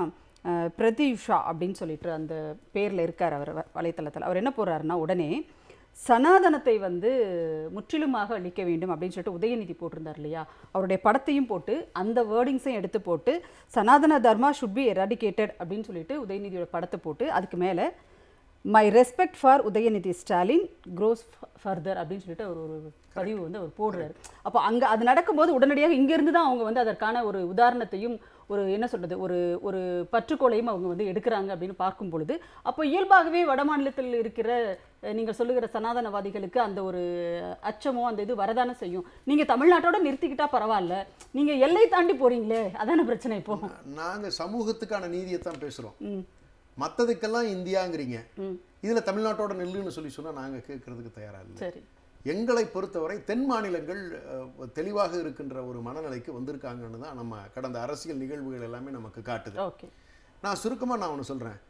பிரதியுஷா அப்படின்னு சொல்லிட்டு அந்த பேரில் இருக்கார் அவர் வலைத்தளத்தில். அவர் என்ன போடுறாருன்னா, உடனே சனாதனத்தை முற்றிலுமாக அழிக்க வேண்டும் அப்படின்னு சொல்லிட்டு உதயநிதி போட்டிருந்தார் இல்லையா, அவருடைய படத்தையும் போட்டு அந்த வேர்டிங்ஸையும் எடுத்து போட்டு Sanatana Dharma should be eradicated அப்படின்னு சொல்லிட்டு உதயநிதியோட படத்தை போட்டு அதுக்கு மேலே my respect for Udhayanidhi Stalin grows further அப்படின்னு சொல்லிட்டு அவர் ஒரு பதிவு அவர் போடுறாரு. அப்போ அங்கே அது நடக்கும்போது உடனடியாக இங்கேருந்து தான் அவங்க அதற்கான ஒரு உதாரணத்தையும் ஒரு என்ன சொல்கிறது ஒரு ஒரு பற்றுக்கோளையும் அவங்க எடுக்கிறாங்க அப்படின்னு பார்க்கும் பொழுது, அப்போ இயல்பாகவே வட மாநிலத்தில் இருக்கிற நீங்கள் சொல்லுகிற சனாதனவாதிகளுக்கு அந்த ஒரு அச்சமோ அந்த இது வரதானே செய்யும். நீங்கள் தமிழ்நாட்டோட நிறுத்திக்கிட்டா பரவாயில்ல, நீங்கள் எல்லை தாண்டி போகிறீங்களே, அதான பிரச்சனை. இப்போ நாங்கள் சமூகத்துக்கான நீதியை தான் பேசுகிறோம், மற்றதுக்கெல்லாம் இந்தியாங்கிறீங்க. இதில் தமிழ்நாட்டோட நெல்லுன்னு சொன்னால் நாங்கள் கேட்கறதுக்கு தயாராக இல்லை. சரி, எங்களை பொறுத்தவரை தென் மாநிலங்கள் தெளிவாக இருக்கின்ற ஒரு மனநிலைக்கு வந்திருக்காங்கன்னு தான் நம்ம கடந்த அரசியல் நிகழ்வுகள் எல்லாமே நமக்கு காட்டுது. நான் சுருக்கமாக ஒன்று சொல்கிறேன்,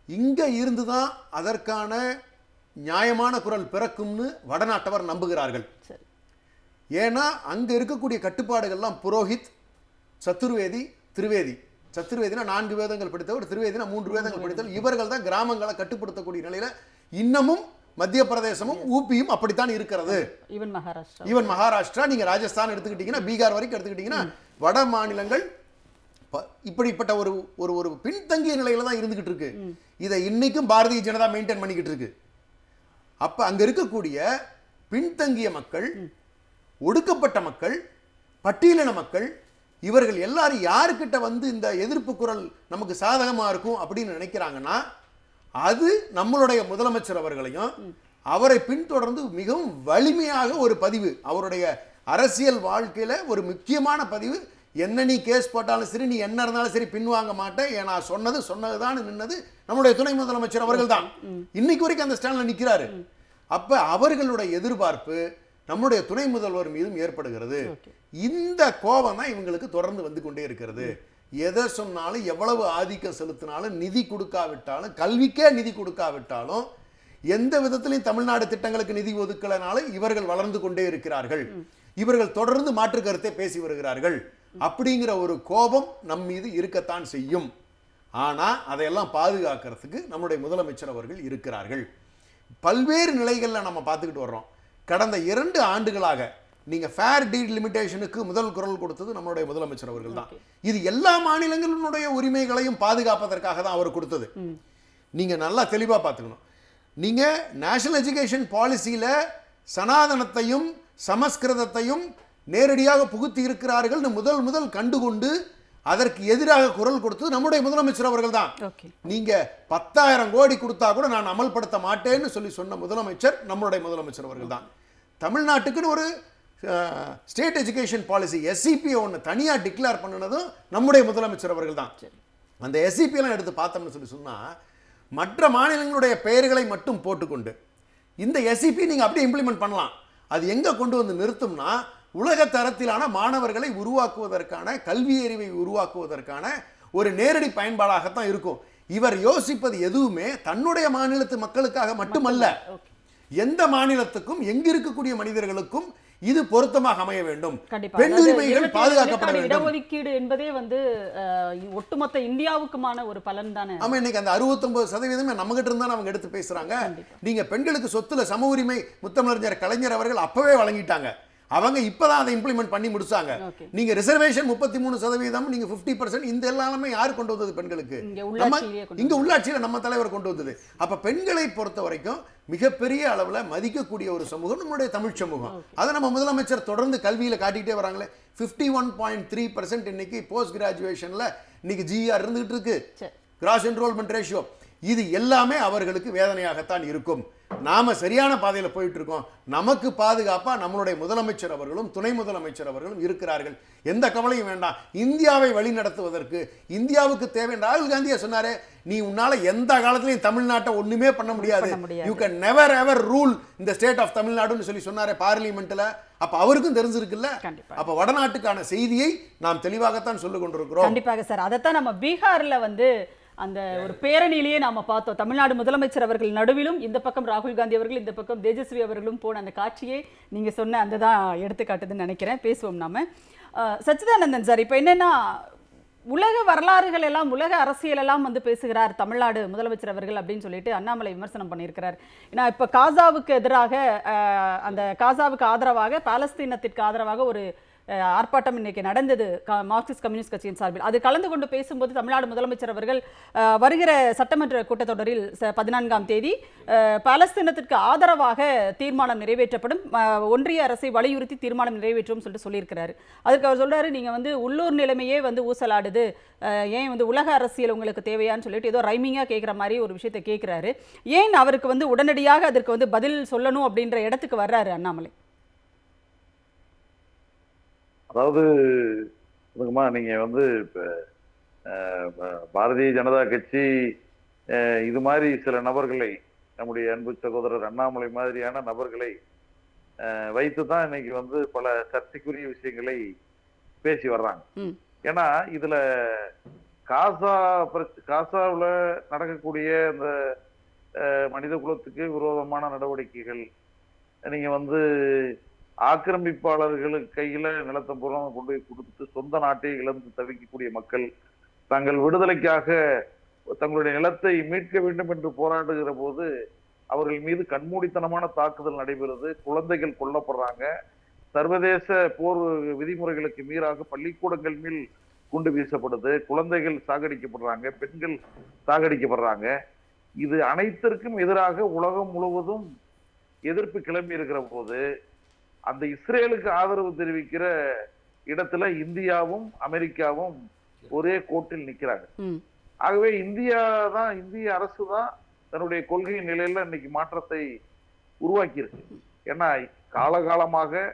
இங்கே இருந்து தான் அதற்கான நியாயமான குரல் பிறக்கும்னு வடநாட்டவர் நம்புகிறார்கள். ஏன்னா அங்கே இருக்கக்கூடிய கட்டுப்பாடுகள்லாம் புரோஹித், சத்துர்வேதி, திரிவேதி. சத்துர்வேதினா 4 வேதங்கள் படித்தவர், திரிவேதினா 3 வேதங்கள் படித்தவர். இவர்கள் தான் கிராமங்களை கட்டுப்படுத்தக்கூடிய நிலையில் இன்னமும் மத்திய பிரதேசமும் ஊபியும் அப்படித்தான் இருக்கிறது. ஈவன் மகாராஷ்டிரா, நீங்க ராஜஸ்தான் எடுத்துக்கிட்டீங்கன்னா, பீகார் வரைக்கும் எடுத்துக்கிட்டீங்கன்னா, வட மாநிலங்கள் இப்படிப்பட்ட ஒரு ஒரு பின்தங்கிய நிலையில தான் இருந்துகிட்டு இருக்கு. இதை இன்னைக்கும் பாரதிய ஜனதா மெயின்டைன் பண்ணிக்கிட்டு இருக்கு. அப்ப அங்க இருக்கக்கூடிய பின்தங்கிய மக்கள், ஒடுக்கப்பட்ட மக்கள், பட்டியலின மக்கள், இவர்கள் எல்லாரும் யாருக்கிட்ட இந்த எதிர்ப்பு குரல் நமக்கு சாதகமா இருக்கும் அப்படின்னு நினைக்கிறாங்கன்னா, அது நம்மளுடைய முதலமைச்சர் அவர்களையும் அவரை பின்தொடர்ந்து மிகவும் வலிமையாக ஒரு பதிவு, அவருடைய அரசியல் வாழ்க்கையில ஒரு முக்கியமான பதிவு. என்ன நீ கேஸ் போட்டாலும் சரி, நீ என்ன இருந்தாலும் சரி, பின்வாங்க மாட்டேன், ஏன்னா சொன்னதுதான் நின்னது நம்முடைய துணை முதலமைச்சர் அவர்கள் தான். இன்னைக்கு வரைக்கும் அந்த ஸ்டாண்ட்ல நிக்கிறாரு. அப்ப அவர்களுடைய எதிர்பார்ப்பு நம்முடைய துணை முதல்வர் மீதும் ஏற்படுகிறது. இந்த கோபம் தான் இவங்களுக்கு தொடர்ந்து வந்து கொண்டே இருக்கிறது. எதை சொன்னாலும், எவ்வளவு ஆதிக்கம் செலுத்தினாலும், நிதி கொடுக்காவிட்டாலும், கல்விக்கே நிதி கொடுக்காவிட்டாலும், எந்த விதத்திலையும் தமிழ்நாடு திட்டங்களுக்கு நிதி ஒதுக்கலனாலும் இவர்கள் வளர்ந்து கொண்டே இருக்கிறார்கள். இவர்கள் தொடர்ந்து மாற்று கருத்தை பேசி வருகிறார்கள். அப்படிங்கிற ஒரு கோபம் நம் மீது இருக்கத்தான் செய்யும். ஆனா அதையெல்லாம் பாதுகாக்கிறதுக்கு நம்முடைய முதலமைச்சர் அவர்கள் இருக்கிறார்கள். பல்வேறு நிலைகளில் நம்ம பார்த்துக்கிட்டு வர்றோம். கடந்த 2 ஆண்டுகளாக நீங்க ஃபேர் டீல் லிமிடேஷனுக்கு முதல் குரல் கொடுத்தது நம்மளுடைய முதலமைச்சர் அவர்கள் தான். இது எல்லா மாநிலங்களுடைய உரிமைகளையும் பாதுகாப்பதற்காக தான் அவர் கொடுத்தது. நீங்க நல்லா தெளிவா பார்த்துக்கணும். நீங்க நேஷனல் எஜுகேஷன் பாலிசியில சனாதனத்தையும் சமஸ்கிருதத்தையும் நேரடியாக புகுத்தி இருக்கிறார்கள் முதல் கண்டுகொண்டு அதற்கு எதிராக குரல் கொடுத்தது நம்முடைய முதலமைச்சர் அவர்கள் தான். நீங்க 10,000 கோடி கொடுத்தா கூட நான் அமல்படுத்த மாட்டேன்னு சொன்ன முதலமைச்சர் நம்மளுடைய முதலமைச்சர் அவர்கள் தான். தமிழ்நாட்டுக்குன்னு ஒரு ஸ்டேட் எஜுகேஷன் பாலிசி எஸ்சிபி ஒன்று தனியாக டிக்ளேர் பண்ணினதும் நம்முடைய முதலமைச்சர் அவர்கள் தான். அந்த எஸ்சிபி எல்லாம் எடுத்து பார்த்தோம்னு சொன்னா, மற்ற மாநிலங்களுடைய பெயர்களை மட்டும் போட்டுக்கொண்டு இந்த எஸ்சிபி நீங்க அப்படியே இம்ப்ளிமெண்ட் பண்ணலாம். அது எங்க கொண்டு வந்து நிறுத்தும்னா, உலக தரத்திலான மாணவர்களை உருவாக்குவதற்கான, கல்வி அறிவை உருவாக்குவதற்கான ஒரு நேரடி பயன்பாடாகத்தான் இருக்கும். இவர் யோசிப்பது எதுவுமே தன்னுடைய மாநிலத்து மக்களுக்காக மட்டுமல்ல, எந்த மாநிலத்துக்கும் எங்க இருக்கக்கூடிய மனிதர்களுக்கும் இது பொருத்தமாக அமைய வேண்டும். பெண் உரிமைகள் பாதுகாக்கப்பட வேண்டும். இடஒதுக்கீடு என்பதே ஒட்டுமொத்த இந்தியாவுக்குமான ஒரு பலன் தானே. ஆமா, இன்னைக்கு அந்த 69% நம்ம கிட்ட இருந்தா அவங்க எடுத்து பேசுறாங்க. நீங்க பெண்களுக்கு சொத்துல சம உரிமை முத்தமிழறிஞர் கலைஞர் அவர்கள் அப்பவே வழங்கிட்டாங்க. அவங்க இப்பதான் அதை இம்ப்ளிமெண்ட் பண்ணி முடிச்சாங்க. Okay. நீங்க ரிசர்வேஷன் 33%, நீங்க 50%, இந்த எல்லாமே யார் கொண்டு வந்தது? பெண்களுக்கு. இங்க உள்ளாட்சியில நம்ம தலைவர் கொண்டு வந்தது. அப்ப பெண்களை பொறுத்த வரைக்கும் மிகப்பெரிய அளவுல மதிக்கக்கூடிய ஒரு சமூகம் நம்மளுடைய தமிழ் சமூகம். அதை நம்ம முதலமைச்சர் தொடர்ந்து கல்வியில காட்டிட்டே வராங்களே. 51.3% இன்னைக்கு போஸ்ட் கிராஜுவேஷன்ல இன்னைக்கு ஜிஆர் இருந்துகிட்டு இருக்கு, கிராஸ் என்ரோல்மெண்ட் ரேஷியோ. இது எல்லாமே அவர்களுக்கு வேதனையாகத்தான் இருக்கும். நாம சரியான பாதையில் போயிட்டு இருக்கோம். நமக்கு பாதுகாப்பா நம்மளுடைய முதலமைச்சர் அவர்களும் துணை முதலமைச்சர் அவர்களும் இருக்கிறார்கள். எந்த கவலையும் வேண்டாம். இந்தியாவை வழி நடத்துவதற்கு இந்தியாவுக்கு தேவை. ராகுல் காந்தியை சொன்னாரே, நீ உன்னால எந்த காலத்திலையும் தமிழ்நாட்டை ஒண்ணுமே பண்ண முடியாது, you can never ever rule இந்த ஸ்டேட் ஆஃப் தமிழ்நாடுன்னு சொல்லி சொன்னாரே பார்லிமெண்ட்ல. அப்ப அவருக்கும் தெரிஞ்சிருக்குல்ல. அப்ப வடநாட்டுக்கான செய்தியை நாம் தெளிவாகத்தான் சொல்லிக் கொண்டிருக்கிறோம். கண்டிப்பாக சார். அதைத்தான் நம்ம பீகார்ல வந்து அந்த ஒரு பேரணியிலேயே நாம பார்த்தோம். தமிழ்நாடு முதலமைச்சர் அவர்கள் நடுவிலும் இந்த பக்கம் ராகுல் காந்தி அவர்கள், இந்த பக்கம் தேஜஸ்வி அவர்களும் போன அந்த காட்சியே நீங்க சொன்ன அந்த தான் எடுத்துக்காட்டுதுன்னு நினைக்கிறேன். பேசுவோம் நாம. சச்சிதானந்தன் சார், இப்போ என்னன்னா உலக வரலாறுகள் எல்லாம், உலக அரசியல் எல்லாம் வந்து பேசுகிறார் தமிழ்நாடு முதலமைச்சர் அவர்கள் அப்படின்னு சொல்லிட்டு அண்ணாமலை விமர்சனம் பண்ணியிருக்கிறார். ஏன்னா இப்போ காசாவுக்கு எதிராக, அந்த காசாவுக்கு ஆதரவாக, பாலஸ்தீனத்திற்கு ஆதரவாக ஒரு ஆர்ப்பாட்டம் இன்னைக்கு நடந்தது மார்க்சிஸ்ட் கம்யூனிஸ்ட் கட்சியின் சார்பில். அது கலந்து கொண்டு பேசும்போது தமிழ்நாடு முதலமைச்சர் அவர்கள் வருகிற சட்டமன்ற கூட்டத்தொடரில் 14ஆம் தேதி பாலஸ்தீனத்திற்கு ஆதரவாக தீர்மானம் நிறைவேற்றப்படும், ஒன்றிய அரசை வலியுறுத்தி தீர்மானம் நிறைவேற்றும் சொல்லிட்டு சொல்லியிருக்கிறாரு. அதுக்கு அவர் சொல்றாரு, நீங்க வந்து உள்ளூர் நிலைமையே வந்து ஊசலாடுது, ஏன் வந்து உலக அரசியல் உங்களுக்கு தேவையான்னு சொல்லிட்டு ஏதோ ரைமிங்கா கேட்குற மாதிரி ஒரு விஷயத்தை கேட்கிறாரு. ஏன் அவருக்கு வந்து உடனடியாக அதற்கு வந்து பதில் சொல்லணும் அப்படின்ற இடத்துக்கு வர்றாரு அண்ணாமலை? அதாவது நீங்க வந்து பாரதிய ஜனதா கட்சி இது மாதிரி சில நபர்களை, நம்முடைய அன்பு சகோதரர் அண்ணாமலை மாதிரியான நபர்களை வைத்துதான் இன்னைக்கு வந்து பல சர்ச்சைக்குரிய விஷயங்களை பேசி வர்றாங்க. ஏன்னா இதுல காசாவுல நடக்கக்கூடிய இந்த மனித குலத்துக்கு விரோதமான நடவடிக்கைகள், நீங்க வந்து ஆக்கிரமிப்பாளர்களுக்கு கையில நிலத்தை புறம் கொண்டு போய் கொடுத்து சொந்த நாட்டை இழந்து தவிக்கக்கூடிய மக்கள் தங்கள் விடுதலைக்காக தங்களுடைய நிலத்தை மீட்க வேண்டும் என்று போராடுகிற போது அவர்கள் மீது கண்மூடித்தனமான தாக்குதல் நடைபெறுது, குழந்தைகள் கொல்லப்படுறாங்க, சர்வதேச போர் விதிமுறைகளுக்கு மீறாக பள்ளிக்கூடங்கள் மேல் குண்டு வீசப்படுது, குழந்தைகள் சாகடிக்கப்படுறாங்க, பெண்கள் சாகடிக்கப்படுறாங்க. இது அனைத்திற்கும் எதிராக உலகம் முழுவதும் எதிர்ப்பு கிளம்பி இருக்கிற போது அந்த இஸ்ரேலுக்கு ஆதரவு தெரிவிக்கிற இடத்துல இந்தியாவும் அமெரிக்காவும் ஒரே கோட்டில் நிக்கிறாங்க. ஆகவே இந்திய அரசு தான் தன்னுடைய கொள்கை நிலையில இன்னைக்கு மாற்றத்தை உருவாக்கி இருக்கு. ஏன்னா காலகாலமாக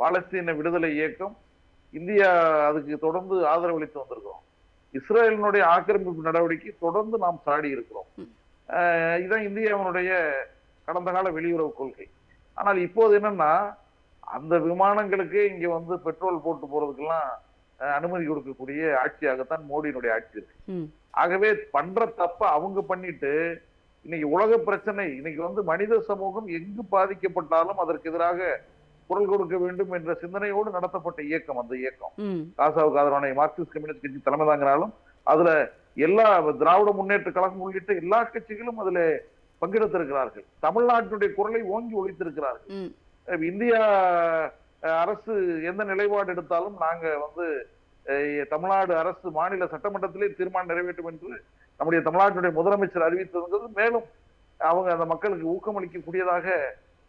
பாலஸ்தீன விடுதலை இயக்கம், இந்தியா அதுக்கு தொடர்ந்து ஆதரவளித்து வந்திருக்கிறோம். இஸ்ரேலினுடைய ஆக்கிரமிப்பு நடவடிக்கை தொடர்ந்து நாம் சாடி இருக்கிறோம். இதுதான் இந்தியாவினுடைய கடந்த கால வெளியுறவு கொள்கை. ஆனால் இப்போது என்னன்னா, அந்த விமானங்களுக்கு இங்க வந்து பெட்ரோல் போட்டு போறதுக்கெல்லாம் அனுமதி கொடுக்கக்கூடிய ஆட்சியாகத்தான் மோடியினுடைய ஆட்சி இருக்கு. ஆகவே பண்ற தப்ப அவங்க பண்ணிட்டு இன்னைக்கு உலக பிரச்சனை, இன்னைக்கு வந்து மனித சமூகம் எங்கு பாதிக்கப்பட்டாலும் அதற்கு எதிராக குரல் கொடுக்க வேண்டும் என்ற சிந்தனையோடு நடத்தப்பட்ட இயக்கம் அந்த இயக்கம். காசாவுக்கு ஆதரவான மார்க்சிஸ்ட் கம்யூனிஸ்ட் கட்சி தலைமை தாங்கினாலும் அதுல எல்லா திராவிட முன்னேற்ற கழகம் உள்ளிட்ட எல்லா கட்சிகளும் அதுல பங்கெடுத்திருக்கிறார்கள். தமிழ்நாட்டினுடைய குரலை ஓங்கி ஒழித்திருக்கிறார்கள். இந்தியா அரசு எந்த நிலைப்பாடு எடுத்தாலும் நாங்க வந்து தமிழ்நாடு அரசு மாநில சட்டமன்றத்திலே தீர்மானம் நிறைவேற்றும் என்று நம்முடைய தமிழ்நாட்டினுடைய முதலமைச்சர் அறிவித்தது மேலும் அவங்க அந்த மக்களுக்கு ஊக்கமளிக்கக்கூடியதாக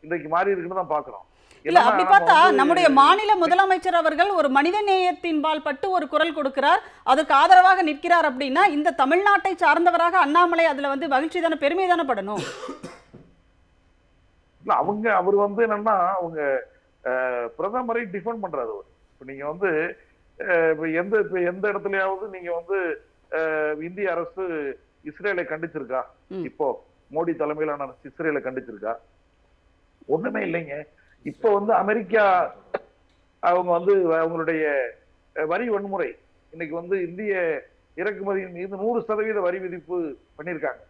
இன்றைக்கு மாறி இருக்குன்னு தான் பாக்குறோம். இல்ல அப்படி பார்த்தா நம்முடைய மாநில முதலமைச்சர் அவர்கள் ஒரு மனித நேயத்தின்பால் பட்டு ஒரு குரல் கொடுக்கிறார், அதுக்கு ஆதரவாக நிற்கிறார் அப்படின்னா இந்த தமிழ்நாட்டை சார்ந்தவராக அண்ணாமலை அதுல வந்து மகிழ்ச்சி தானே, பெருமை தானே படணும். இல்ல அவர் வந்து என்னன்னா அவங்க பிரதமரை டிஃபெண்ட் பண்றாரு. இப்ப நீங்க வந்து எந்த இடத்துலயாவது நீங்க வந்து இந்திய அரசு இஸ்ரேலை கண்டிச்சிருக்கா? இப்போ மோடி தலைமையிலான இஸ்ரேலை கண்டிச்சிருக்கா? ஒண்ணுமே இல்லைங்க. இப்ப வந்து அமெரிக்கா அவங்க வந்து அவங்களுடைய வரி வன்முறை இன்னைக்கு வந்து இந்திய இறக்குமதியின் மீது 100% வரி விதிப்பு பண்ணியிருக்காங்க.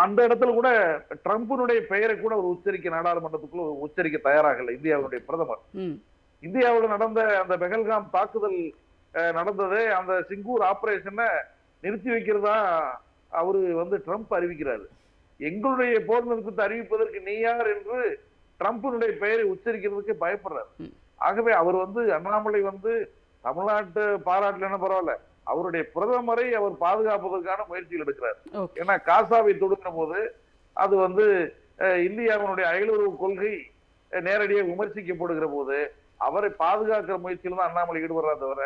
அந்த இடத்துல கூட ட்ரம்பினுடைய பெயரை கூட ஒரு உச்சரிக்க நாடாளுமன்றத்துக்குள்ள உச்சரிக்க தயாராகல இந்தியாவுடைய பிரதமர். இந்தியாவோட நடந்த அந்த பெஹல்காம் தாக்குதல் நடந்தது, அந்த சிங்கூர் ஆபரேஷனை நிறுத்தி வைக்கிறதா அவரு வந்து ட்ரம்ப் அறிவிக்கிறாரு. எங்களுடைய போர் நிறுத்தத்தை அறிவிப்பதற்கு நீ யார் என்று ட்ரம்பினுடைய பெயரை உச்சரிக்கிறதுக்கு பயப்படுறாரு. ஆகவே அவர் அண்ணாமலை தமிழ்நாட்டு பாராட்டுல என்ன பரவாயில்ல, அவருடைய பிரதமரை அவர் பாதுகாப்பதற்கான முயற்சிகள் எடுக்கிறார். ஏன்னா காசாவை தொடுக்கிற போது அது இந்தியாவினுடைய அயலுறவு கொள்கை நேரடியாக விமர்சிக்கப்படுகிற போது அவரை பாதுகாக்கிற முயற்சியில் தான் அண்ணாமலை ஈடுபடுறா தவிர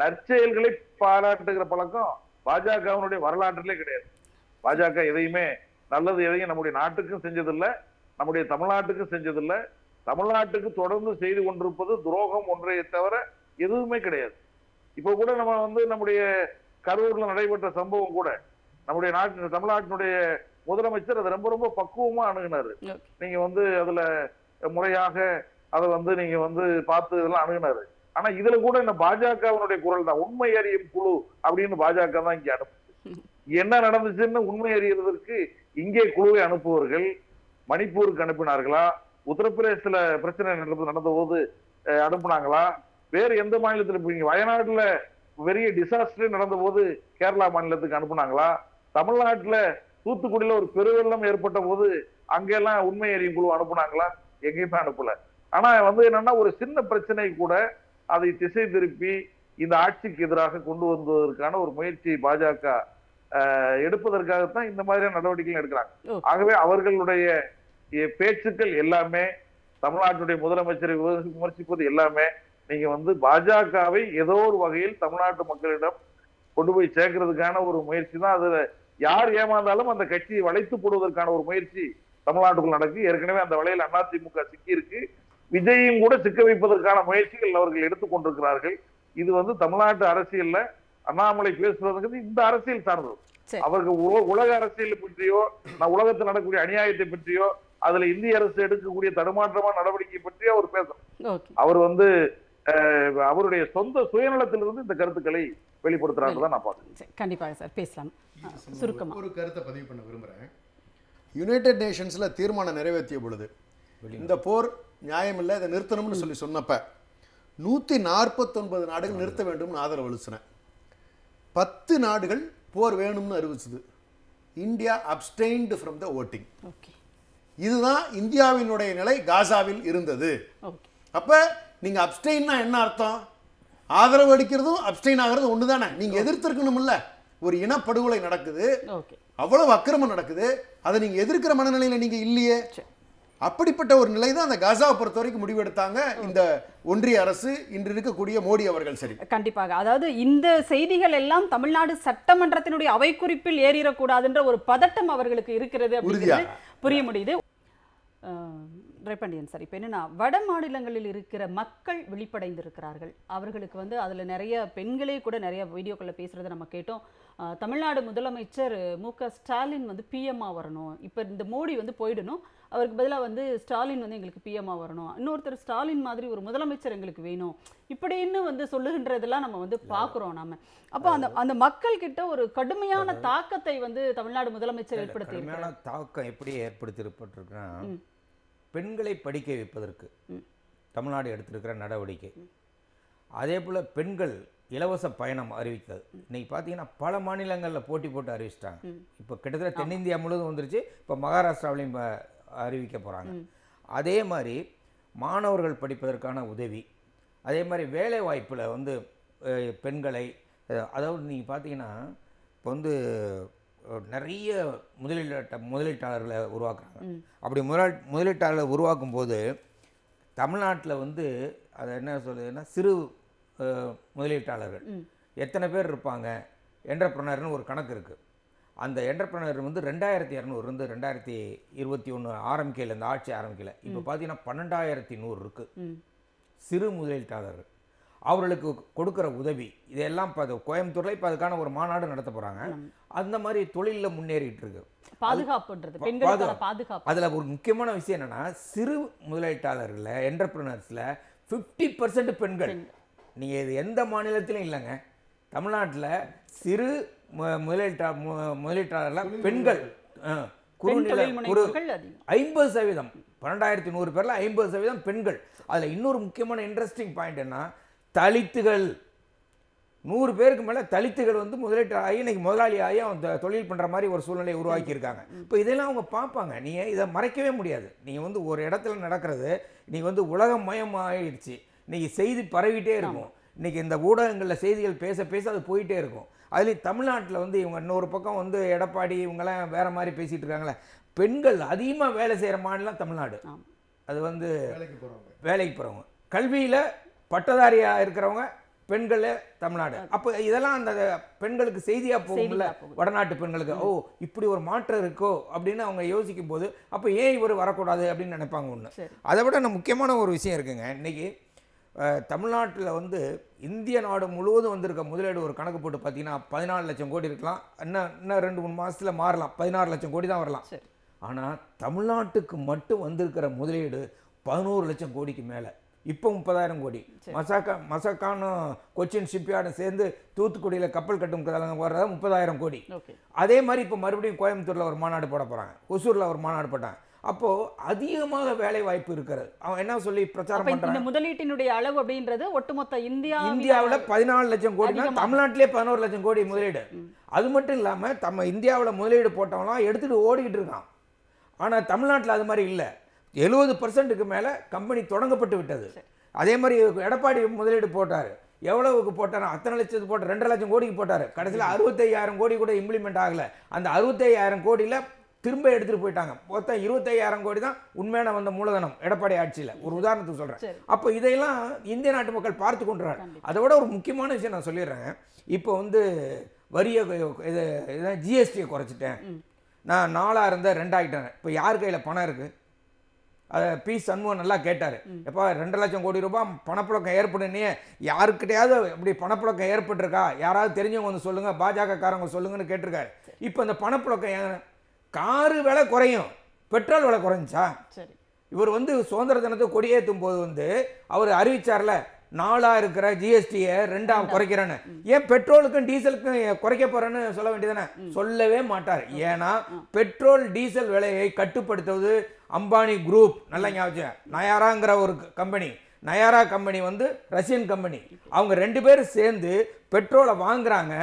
நற்செயல்களை பாராட்டுகிற பழக்கம் பாஜகவினுடைய வரலாற்றிலே கிடையாது. பாஜக எதையுமே நல்லது எதையும் நம்முடைய நாட்டுக்கும் செஞ்சதில்லை, நம்முடைய தமிழ்நாட்டுக்கும் செஞ்சதில்லை. தமிழ்நாட்டுக்கு தொடர்ந்து செய்து கொண்டிருப்பது துரோகம் ஒன்றையை தவிர எதுவுமே கிடையாது. இப்ப கூட நம்ம நம்முடைய கரூர்ல நடைபெற்ற சம்பவம் கூட நம்முடைய தமிழ்நாட்டினுடைய முதலமைச்சர் அதை ரொம்ப ரொம்ப பக்குவமா அணுகினாரு. நீங்க அதுல முறையாக அதை நீங்க பார்த்து இதெல்லாம் அணுகினாரு. ஆனா இதுல கூட இந்த பாஜகவினுடைய குரல் தான் உண்மை அறியும் குழு அப்படின்னு பாஜக தான் இங்க அனுப்புது. என்ன நடந்துச்சுன்னு உண்மை அறியறதற்கு இங்கே குழுவை அனுப்புவர்கள் மணிப்பூருக்கு அனுப்பினார்களா, உத்தரப்பிரதேசத்துல பிரச்சனை நடந்த போது அனுப்புனாங்களா, வேறு எந்த மாநிலத்தில் இருப்பீங்க, வயநாட்டுல பெரிய டிசாஸ்டர் நடந்த போது கேரளா மாநிலத்துக்கு அனுப்புனாங்களா, தமிழ்நாட்டுல தூத்துக்குடியில ஒரு பெருவெள்ளம் ஏற்பட்ட போது அங்கெல்லாம் உண்மை அறியும் குழு அனுப்புனாங்களா? எங்கேயுமே அனுப்பல. ஆனா என்னன்னா ஒரு சின்ன பிரச்சனை கூட அதை திசை திருப்பி இந்த ஆட்சிக்கு எதிராக கொண்டு வந்ததற்கான ஒரு முயற்சி பாஜக எடுப்பதற்காகத்தான் இந்த மாதிரியான நடவடிக்கைகள் எடுக்கிறாங்க. ஆகவே அவர்களுடைய பேச்சுக்கள் எல்லாமே தமிழ்நாட்டுடைய முதலமைச்சரை விமர்சிப்பது எல்லாமே நீங்க பாஜகவை ஏதோ ஒரு வகையில் தமிழ்நாட்டு மக்களிடம் கொண்டு போய் சேர்க்கறதுக்கான ஒரு முயற்சி தான். அதுல யார் ஏமாந்தாலும் அந்த கட்சியை வளைத்து போடுவதற்கான ஒரு முயற்சி தமிழ்நாட்டுக்குள் நடக்கு. ஏற்கனவே அந்த வலையில் அதிமுக சிக்கி இருக்கு. விஜயும் கூட சிக்க வைப்பதற்கான முயற்சிகள் அவர்கள் எடுத்துக்கொண்டிருக்கிறார்கள். இது தமிழ்நாட்டு அரசியல்ல அண்ணாமலை பேசுறதுங்கிறது இந்த அரசியல் சார்ந்தது. அவர்கள் உலக அரசியல் பற்றியோ உலகத்தில் நடக்கக்கூடிய அநியாயத்தை பற்றியோ அதுல இந்திய அரசு எடுக்கக்கூடிய தடுமாற்றமான நடவடிக்கை பற்றியோ அவர் பேசணும். அவர் அவருடைய சொந்த சுயநலத்திலிருந்து இந்த கருத்துக்களை வெளிப்படுத்துறாங்க தான் நான் பார்க்கிறேன். கண்டிப்பாக சார் பேசலாம். சுருக்கமா ஒரு கருத்தை பதிவு பண்ண விரும்புறேன். யுனைடெட் நேஷன்ஸ்ல தீர்மானம் நிறைவேற்றிய பொழுது இந்த போர் நியாயமில்லை, இதை நிறுத்தணும்னு சொன்னப்ப 149 நாடுகள் நிறுத்த வேண்டும் ஆதரவு அளிச்சன. 10 நாடுகள் போர் வேணும்னு அறிவிச்சது. India abstained from the voting. இதுதான் இந்தியாவினுடைய நிலை காசாவில் இருந்தது. அப்ப நீங்க அப்ஸ்டெயின்னா என்ன அர்த்தம்? ஆதரவு அளிக்கிறதும் அப்ஸ்டெயின் ஆகிறதும் ஒன்று தானே. நீங்க எதிர்த்திருக்கணும் இல்ல. ஒரு இனப்படுகொலை நடக்குது, அவ்வளவு அக்கிரமம் நடக்குது, அதை நீங்க எதிர்க்கிற மனநிலையில நீங்க இல்லையே. அப்படிப்பட்ட ஒரு நிலை தான் அந்த காசாவை பொறுத்த வரைக்கும் முடிவெடுத்தாங்க இந்த ஒன்றிய அரசு, இன்று இருக்கக்கூடிய மோடி அவர்கள். சரி, கண்டிப்பாக. அதாவது இந்த செய்திகள் எல்லாம் தமிழ்நாடு சட்டமன்றத்தினுடைய அவை குறிப்பில் ஏறிடக்கூடாதுன்ற ஒரு பதட்டம் அவர்களுக்கு இருக்கிறது அப்படிங்கிறது புரிய முடியுது. ரெப்பண்டியன் சார், இப்போ என்னன்னா வட மாநிலங்களில் இருக்கிற மக்கள் விழிப்படைந்திருக்கிறார்கள். அவர்களுக்கு அதில் நிறைய பெண்களே கூட நிறைய வீடியோக்களில் பேசுகிறத நம்ம கேட்டோம். தமிழ்நாடு முதலமைச்சர் மு.க. ஸ்டாலின் பிஎம்ஆ வரணும், இப்போ இந்த மோடி போயிடணும், அவருக்கு பதிலாக ஸ்டாலின் எங்களுக்கு பிஎம்ஆ வரணும், இன்னொருத்தர் ஸ்டாலின் மாதிரி ஒரு முதலமைச்சர் எங்களுக்கு வேணும், இப்படின்னு சொல்லுகின்றதெல்லாம் நம்ம பார்க்குறோம். நாம அப்போ அந்த மக்கள் கிட்ட ஒரு கடுமையான தாக்கத்தை தமிழ்நாடு முதலமைச்சர் ஏற்படுத்தி தாக்கம் எப்படி ஏற்படுத்தியிருப்பட்டிருக்குன்னா, பெண்களை படிக்க வைப்பதற்கு தமிழ்நாடு எடுத்திருக்கிற நடவடிக்கை, அதே போல் பெண்கள் இலவச பயணம் அறிவித்தது. இன்னைக்கு பார்த்தீங்கன்னா பல மாநிலங்களில் போட்டி போட்டு அறிவிச்சிட்டாங்க. இப்போ கிட்டத்தட்ட தென்னிந்தியா முழுவதும் வந்துருச்சு. இப்போ மகாராஷ்டிராவிலையும் அறிவிக்க போகிறாங்க. அதே மாதிரி மாணவர்கள் படிப்பதற்கான உதவி, அதே மாதிரி வேலை வாய்ப்பில் பெண்களை, அதாவது நீங்கள் பார்த்தீங்கன்னா இப்போ நிறைய முதலீட்டாளர்களை உருவாக்குறாங்க. அப்படி முதலீட்டாளர்களை உருவாக்கும் போது தமிழ்நாட்டில் அதை என்ன சொல்லுதுன்னா, சிறு முதலீட்டாளர்கள் எத்தனை பேர் இருப்பாங்க, என்டர்பிரனர்னு ஒரு கணக்கு இருக்குது. அந்த என்டர்பிரனர் 2200 இருந்து 2021 ஆரம்பிக்கல, இந்த ஆட்சி ஆரம்பிக்கல, இப்போ பார்த்தீங்கன்னா 12100 இருக்குது சிறு முதலீட்டாளர்கள். அவர்களுக்கு கொடுக்குற உதவி இதெல்லாம் இப்போ கோயம்புத்தூரில் இப்போ அதுக்கான ஒரு மாநாடு நடத்த போகிறாங்க. அந்த மாதிரி தொழிலில் முன்னேறிட்டு இருக்கு. பாதுகாப்பு. அதில் ஒரு முக்கியமான விஷயம் என்னென்னா, சிறு முதலீட்டாளர்களில் என்டர்பிரனர்ஸில் 50% பெண்கள். நீங்கள் இது எந்த மாநிலத்திலும் இல்லைங்க, தமிழ்நாட்டில் சிறு முதலீட்டாளர்கள் பெண்கள் 50%. 12100 பேரில் 50% பெண்கள். அதில் இன்னொரு முக்கியமான இன்ட்ரெஸ்டிங் பாயிண்ட் என்ன, தலித்துகள் 100 பேருக்கு மேலே தலித்துகள் வந்து முதலீட்டு ஆகி இன்னைக்கு முதலாளி ஆகி அவன் தொழில் பண்ணுற மாதிரி ஒரு சூழ்நிலையை உருவாக்கியிருக்காங்க. இப்போ இதெல்லாம் அவங்க பார்ப்பாங்க. நீங்கள் இதை மறைக்கவே முடியாது. நீங்கள் வந்து ஒரு இடத்துல நடக்கிறது நீங்கள் வந்து உலகமயமாகிடுச்சு. இன்றைக்கி செய்தி பரவிட்டே இருக்கும். இன்றைக்கி இந்த ஊடகங்களில் செய்திகள் பேச பேச அது போயிட்டே இருக்கும். அதுலேயும் தமிழ்நாட்டில் வந்து இவங்க இன்னொரு பக்கம் வந்து எடப்பாடி இவங்கெல்லாம் வேறு மாதிரி பேசிகிட்டு இருக்காங்களே. பெண்கள் அதிகமாக வேலை செய்கிற மாநிலம் தமிழ்நாடு. அது வந்து வேலைக்கு போகிறவங்க, கல்வியில் பட்டதாரியாக இருக்கிறவங்க பெண்கள் தமிழ்நாடு. அப்போ இதெல்லாம் அந்த பெண்களுக்கு செய்தியாக போகும்ல, வடநாட்டு பெண்களுக்கு. ஓ இப்படி ஒரு மாற்றம் இருக்கோ அப்படின்னு அவங்க யோசிக்கும் போது அப்போ ஏன் இவர் வரக்கூடாது அப்படின்னு நினைப்பாங்க. ஒன்று அதை விட முக்கியமான ஒரு விஷயம் இருக்குங்க. இன்றைக்கி தமிழ்நாட்டில் வந்து இந்திய நாடு முழுவதும் வந்திருக்க முதலீடு ஒரு கணக்கு போட்டு பார்த்தீங்கன்னா 14 லட்சம் கோடி இருக்கலாம். இன்னும் 2-3 மாதத்தில் மாறலாம், 16 லட்சம் கோடி தான் வரலாம். ஆனால் தமிழ்நாட்டுக்கு மட்டும் வந்திருக்கிற முதலீடு 11 லட்சம் கோடிக்கு மேலே. இப்போ 30,000 கோடி. மசாக்கானும் கொச்சின் ஷிப்யார்டும் சேர்ந்து தூத்துக்குடியில் கப்பல் கட்டும் வர்றதா 30,000 கோடி. அதே மாதிரி இப்போ மறுபடியும் கோயம்புத்தூரில் ஒரு மாநாடு போட போகிறாங்க, ஒசூரில் ஒரு மாநாடு போட்டாங்க. அப்போ அதிகமாக வேலை வாய்ப்பு இருக்கிறது. அவன் என்ன சொல்லி பிரச்சாரம் பண்றாங்க, இந்த முதலீட்டினுடைய அளவு அப்படின்றது ஒட்டுமொத்த இந்தியாவில் 14 லட்சம் கோடி, தமிழ்நாட்டிலே 11 லட்சம் கோடி முதலீடு. அது மட்டும் இல்லாமல் நம்ம இந்தியாவில் முதலீடு போட்டவங்களாம் எடுத்துட்டு ஓடிக்கிட்டு இருக்கான். ஆனால் தமிழ்நாட்டில் அது மாதிரி இல்லை. 70% மேலே கம்பெனி தொடங்கப்பட்டு விட்டது. அதே மாதிரி எடப்பாடி முதலீடு போட்டார். எவ்வளவுக்கு போட்டார்? அத்தனை லட்சத்துக்கு போட்டார், 2 லட்சம் கோடிக்கு போட்டார். கடைசியில் 65,000 கோடி கூட இம்ப்ளிமெண்ட் ஆகலை. அந்த 65,000 கோடியில் திரும்ப எடுத்துகிட்டு போயிட்டாங்க. மொத்தம் 25,000 கோடி தான் உண்மையான வந்த மூலதனம் எடப்பாடி ஆட்சியில். ஒரு உதாரணத்துக்கு சொல்கிறேன். அப்போ இதையெல்லாம் இந்திய நாட்டு மக்கள் பார்த்து கொண்டுறாங்க. அதை விட ஒரு முக்கியமான விஷயம் நான் சொல்லிடுறேன். இப்போ வந்து வரியை இதை ஜிஎஸ்டியை குறைச்சிட்டேன், நான் 4 இருந்தேன் 2 ஆகிட்டேன். இப்போ யார் கையில் பணம் இருக்குது? அதை பி சண்முகம் நல்லா கேட்டார். எப்போ 2 லட்சம் கோடி ரூபாய் பணப்புழக்கம் ஏற்படுனே, யாருக்கிட்டையாவது அப்படி பணப்புழக்கம் ஏற்பட்டிருக்கா, யாராவது தெரிஞ்சவங்க வந்து சொல்லுங்கள், பாஜக காரங்க சொல்லுங்கன்னு கேட்டிருக்காரு. இப்போ இந்த பணப்புழக்கம், காரு விலை குறையும், பெட்ரோல் விலை குறைஞ்சா? இவர் வந்து சுதந்திர தினத்தை கொடியேற்றும் போது வந்து அவர் அறிவிச்சார்ல, 4 இருக்கிற ஜிஎஸ்டியை 2 குறைக்கிறேன்னு. ஏன் பெட்ரோலுக்கும் டீசலுக்கும் குறைக்க போறேன்னு சொல்ல வேண்டியதானே? சொல்லவே மாட்டார். ஏன்னா பெட்ரோல் டீசல் விலையை கட்டுப்படுத்துவது அம்பானி குரூப். நல்லா ஞாபகம். நயாராங்கிற ஒரு கம்பெனி, நயாரா கம்பெனி வந்து ரஷ்யன் கம்பெனி. அவங்க 2 பேரும் சேர்ந்து பெட்ரோலை வாங்குறாங்க,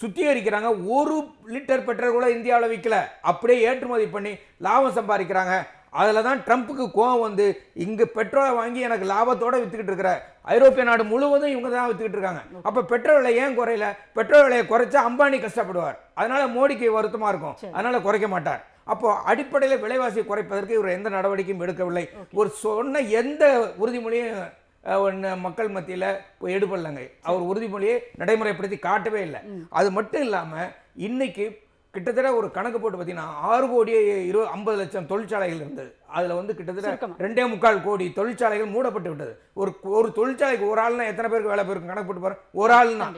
சுத்திகரிக்கிறாங்க. 1 லிட்டர் பெட்ரோல் கூட இந்தியாவில் விற்கல, அப்படியே ஏற்றுமதி பண்ணி லாபம் சம்பாதிக்கிறாங்க. அதில் தான் ட்ரம்ப்புக்கு கோவம் வந்து, இங்கே பெட்ரோலை வாங்கி எனக்கு லாபத்தோடு விற்றுக்கிட்டு இருக்கிற ஐரோப்பிய நாடு முழுவதும் இவங்க தான் விற்றுக்கிட்டு இருக்காங்க. அப்போ பெட்ரோல் விலை ஏன் குறையல? பெட்ரோல் விலையை குறைச்சா அம்பானி கஷ்டப்படுவார். அதனால மோடிக்கு வருத்தமாக இருக்கும், அதனால குறைக்க மாட்டார். அப்போ அடிப்படையில் விலைவாசியை குறைப்பதற்கு இவர் எந்த நடவடிக்கையும் எடுக்கவில்லை. ஒரு சொன்ன எந்த உறுதிமொழியும் மக்கள் மத்தியில் எடுபடலைங்க. அவர் உறுதிமொழியை நடைமுறைப்படுத்தி காட்டவே இல்லை. அது மட்டும் இல்லாமல் இன்னைக்கு கிட்டத்தட்ட ஒரு கணக்கு போட்டு பார்த்தீங்கன்னா 6,50 லட்சம் தொழிற்சாலைகள் இருந்தது. அதில் வந்து கிட்டத்தட்ட 2.25 கோடி தொழிற்சாலைகள் மூடப்பட்டு விட்டது. ஒரு தொழிற்சாலைக்கு ஒரு ஆள்னா எத்தனை பேருக்கு வேலை போயிருக்கும் கணக்கு போட்டு பாருங்க. ஒரு ஆள்னா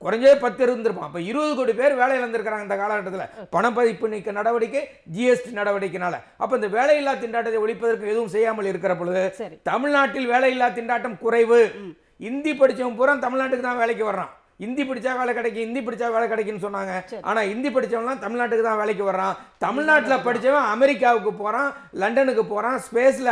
குறைஞ்சே 10 இருந்திருப்பான். அப்போ 20 கோடி பேர் வேலையில் இருந்திருக்கிறாங்க இந்த காலகட்டத்தில். பணப்பதிப்பு நீக்க நடவடிக்கை, ஜிஎஸ்டி நடவடிக்கைனால. அப்போ இந்த வேலையில்லா திண்டாட்டத்தை ஒழிப்பதற்கு எதுவும் செய்யாமல் இருக்கிற பொழுது தமிழ்நாட்டில் வேலையில்லா திண்டாட்டம் குறைவு. இந்தி படித்தவன் பூரா தமிழ்நாட்டுக்கு தான் வேலைக்கு வர்றான். இந்தி படித்தா வேலை கிடைக்கும், இந்தி படித்தா வேலை கிடைக்குன்னு சொன்னாங்க. ஆனால் இந்தி படித்தவன்லாம் தமிழ்நாட்டுக்கு தான் வேலைக்கு வர்றான். தமிழ்நாட்டில் படித்தவன் அமெரிக்காவுக்கு போகிறான், லண்டனுக்கு போகிறான், ஸ்பேஸில்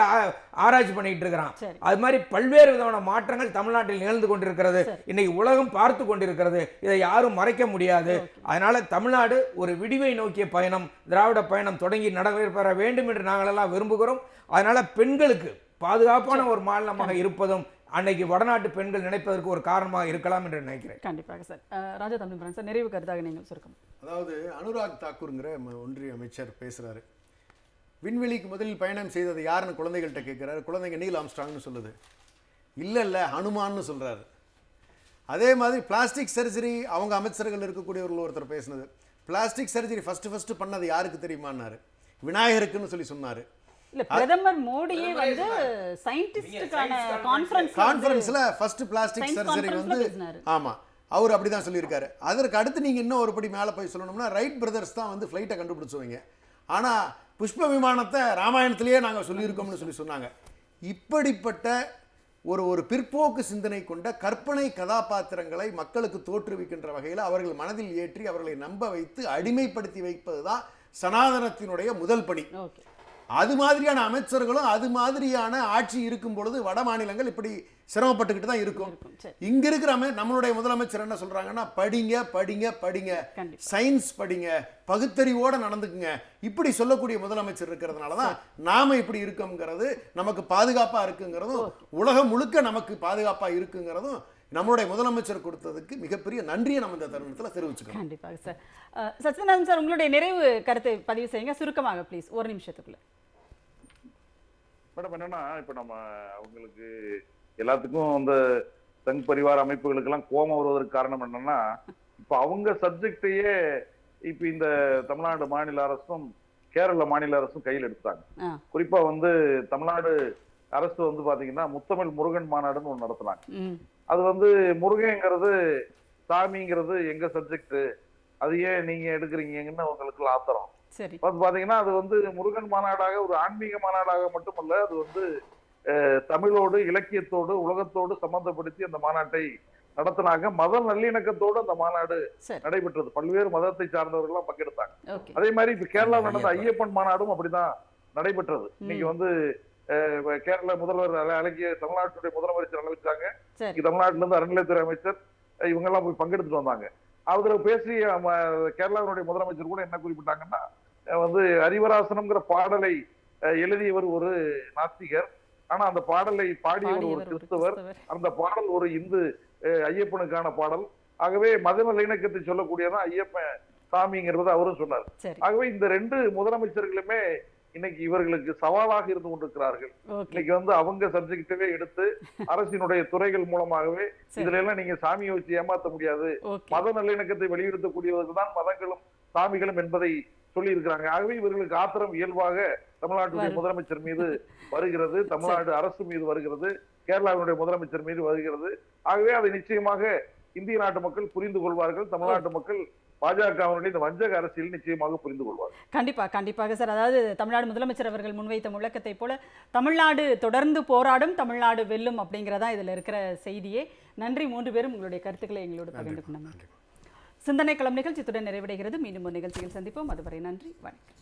ஆராய்ச்சி பண்ணிக்கிட்டு இருக்கிறான். அது மாதிரி பல்வேறு விதமான மாற்றங்கள் தமிழ்நாட்டில் நிகழ்ந்து கொண்டிருக்கிறது. இன்னைக்கு உலகம் பார்த்து கொண்டிருக்கிறது. இதை யாரும் மறைக்க முடியாது. அதனால தமிழ்நாடு ஒரு விடிவை நோக்கிய பயணம், திராவிட பயணம் தொடங்கி நடைபெற வேண்டும் என்று நாங்களெல்லாம் விரும்புகிறோம். அதனால பெண்களுக்கு பாதுகாப்பான ஒரு மாநிலமாக இருப்பதும் அன்னைக்கு வடநாட்டு பெண்கள் நினைப்பதற்கு ஒரு காரணமாக இருக்கலாம் என்று நினைக்கிறேன். கண்டிப்பாக சார். ராஜா தமிழ்மரன் சார், நிறைவு கருத்தாக நீங்கள் சுருக்கம். அதாவது அனுராக் தாக்கூருங்கிற ஒன்றிய அமைச்சர் பேசுகிறாரு. விண்வெளிக்கு முதலில் பயணம் செய்தது யாருன்னு குழந்தைகள்கிட்ட கேட்குறாரு. குழந்தைங்க நீல் ஆம்ஸ்ட்ராங்னு சொல்லுது. இல்லை ஹனுமான்னு சொல்கிறாரு. அதே மாதிரி பிளாஸ்டிக் சர்ஜரி அவங்க அமைச்சர்கள் இருக்கக்கூடியவர்கள் ஒருத்தர் பேசினது. பிளாஸ்டிக் சர்ஜரி ஃபஸ்ட்டு பண்ணது யாருக்கு தெரியுமான்னாரு? விநாயகருக்குன்னு சொல்லி சொன்னார். இல்ல பிரதமர் மோடியே வந்து சயின்டிஸ்டுக்கான கான்ஃபரன்ஸ்ல ஃபர்ஸ்ட் பிளாஸ்டிக் சர்ஜரி வந்து ஆமா அவர் அப்படிதான் சொல்லியிருக்காரு. அதற்கு அடுத்து நீங்க இன்னும் ஒரு படி மேலே போய் சொல்லணும்னா ரைட் பிரதர்ஸ் தான் வந்து ஃப்ளைட்டை கண்டுபிடிச்சவங்க. ஆனா புஷ்ப விமானத்தை ராமாயணத்திலேயே நாங்கள் சொல்லியிருக்கோம்னு சொல்லி சொன்னாங்க. இப்படிப்பட்ட ஒரு பிற்போக்கு சிந்தனை கொண்ட கற்பனை கதாபாத்திரங்களை மக்களுக்கு தோற்றுவிக்கின்ற வகையில் அவர்கள் மனதில் ஏற்றி அவர்களை நம்ப வைத்து அடிமைப்படுத்தி வைப்பதுதான் சனாதனத்தினுடைய முதல் பணி. அது மாதிரியான அமைச்சர்களும் அது மாதிரியான ஆட்சி இருக்கும் பொழுது வட மாநிலங்கள் இப்படி சிரமப்பட்டுக்கிட்டு தான் இருக்கும். சரி. இங்க இருக்கிற நம்மளுடைய முதலமைச்சர் என்ன சொல்றாங்கன்னா, படிங்க படிங்க படிங்க, கண்டிப்பா. சயின்ஸ் படிங்க, பகுத்தறிவோட நடந்துக்குங்க, இப்படி சொல்லக்கூடிய முதலமைச்சர் இருக்கிறதுனால தான் நாம இப்படி இருக்கோங்கிறது, நமக்கு பாதுகாப்பா இருக்குங்கிறதும், உலகம் முழுக்க நமக்கு பாதுகாப்பா இருக்குங்கிறதும் நம்மளுடைய முதலமைச்சர் கொடுத்ததுக்கு மிகப்பெரிய நன்றியை நம்ம இந்த தருணத்தில் தெரிவிச்சுக்கணும். கண்டிப்பாக சார். சச்சிதானந்தன் சார், உங்களுடைய நிறைவு கருத்தை பதிவு செய்யுங்க சுருக்கமாக ப்ளீஸ், ஒரு நிமிஷத்துக்குள்ள. மேடம் என்னன்னா, இப்ப நம்ம அவங்களுக்கு எல்லாத்துக்கும் அந்த சங் பரிவார அமைப்புகளுக்கெல்லாம் கோபம் வருவதற்கு காரணம் என்னன்னா, இப்ப அவங்க சப்ஜெக்டையே இப்ப இந்த தமிழ்நாடு மாநில அரசும் கேரள மாநில அரசும் கையில் எடுத்தாங்க. குறிப்பா தமிழ்நாடு அரசு பாத்தீங்கன்னா முத்தமிழ் முருகன் மாநாடுன்னு ஒண்ணு நடத்துனாங்க. அது முருகங்கிறது சாமிங்கிறது எங்க சப்ஜெக்ட், அது ஏன் நீங்க எடுக்கிறீங்கன்னு அவங்களுக்கு ஆத்திரம். பாத்தீங்கன்னா அது முருகன் மாநாடாக ஒரு ஆன்மீக மாநாடாக மட்டுமல்ல, அது தமிழோடு இலக்கியத்தோடு உலகத்தோடு சம்பந்தப்படுத்தி அந்த மாநாட்டை நடத்தினாங்க. மத நல்லிணக்கத்தோடு அந்த மாநாடு நடைபெற்றது. பல்வேறு மதத்தை சார்ந்தவர்கள் பங்கெடுத்தாங்க. அதே மாதிரி இப்ப கேரளாவில் நடந்த ஐயப்பன் மாநாடும் அப்படிதான் நடைபெற்றது. இன்னைக்கு கேரள முதல்வர் அழகிய தமிழ்நாட்டுடைய முதலமைச்சர் அழைச்சாங்க. தமிழ்நாட்டில இருந்து அறநிலையத்துறை அமைச்சர் இவங்க எல்லாம் போய் பங்கெடுத்துட்டு வந்தாங்க. அதுல பேசிய கேரளாவுடைய முதலமைச்சர் கூட என்ன குறிப்பிட்டாங்கன்னா, ஹரிவராசனம்ங்கிற பாடலை எழுதியவர் ஒரு நாஸ்திகர், ஆனா அந்த பாடலை பாடியவர் ஒரு கிறிஸ்தவர், அந்த பாடல் ஒரு இந்து ஐயப்பனுக்கான பாடல். ஆகவே மத நல்லிணக்கத்தை சொல்லக்கூடியதான் ஐயப்பன் சாமிங்கிறது அவரும் சொன்னார். ஆகவே இந்த ரெண்டு முதலமைச்சர்களுமே இன்னைக்கு இவர்களுக்கு சவாலாக இருந்து கொண்டிருக்கிறார்கள். இன்னைக்கு அவங்க சப்ஜெக்டவே எடுத்து அரசினுடைய துறைகள் மூலமாகவே இதுல எல்லாம் நீங்க சாமியை வச்சு ஏமாத்த முடியாது, மத நல்லிணக்கத்தை வலியுறுத்தக்கூடியவர்கள் தான் மதங்களும் சாமிகளும் என்பதை சொல்லி இருக்கிறாங்க. ஆகவே இவர்களுக்கு ஆத்திரம் இயல்பாக தமிழ்நாட்டுடைய முதலமைச்சர் மீது வருகிறது, தமிழ்நாடு அரசு மீது வருகிறது, கேரளாவினுடைய முதலமைச்சர் மீது வருகிறது. ஆகவே அதை நிச்சயமாக இந்திய நாட்டு மக்கள் புரிந்து கொள்வார்கள். தமிழ்நாட்டு மக்கள் பாஜகவினுடைய இந்த வஞ்சக அரசியல் நிச்சயமாக புரிந்து கொள்வார். கண்டிப்பாக சார். அதாவது தமிழ்நாடு முதலமைச்சர் அவர்கள் முன்வைத்த முழக்கத்தை போல தமிழ்நாடு தொடர்ந்து போராடும், தமிழ்நாடு வெல்லும் அப்படிங்கிறதா இதுல இருக்கிற செய்தியே. நன்றி, 3 பேரும் உங்களுடைய கருத்துக்களை எங்களோடு பகிர்ந்து கொண்டாங்க. சிந்தனை களம் நிகழ்ச்சி இத்துடன் நிறைவடைகிறது. மீண்டும் ஒரு நிகழ்ச்சியில் சந்திப்போம். அதுவரை நன்றி, வணக்கம்.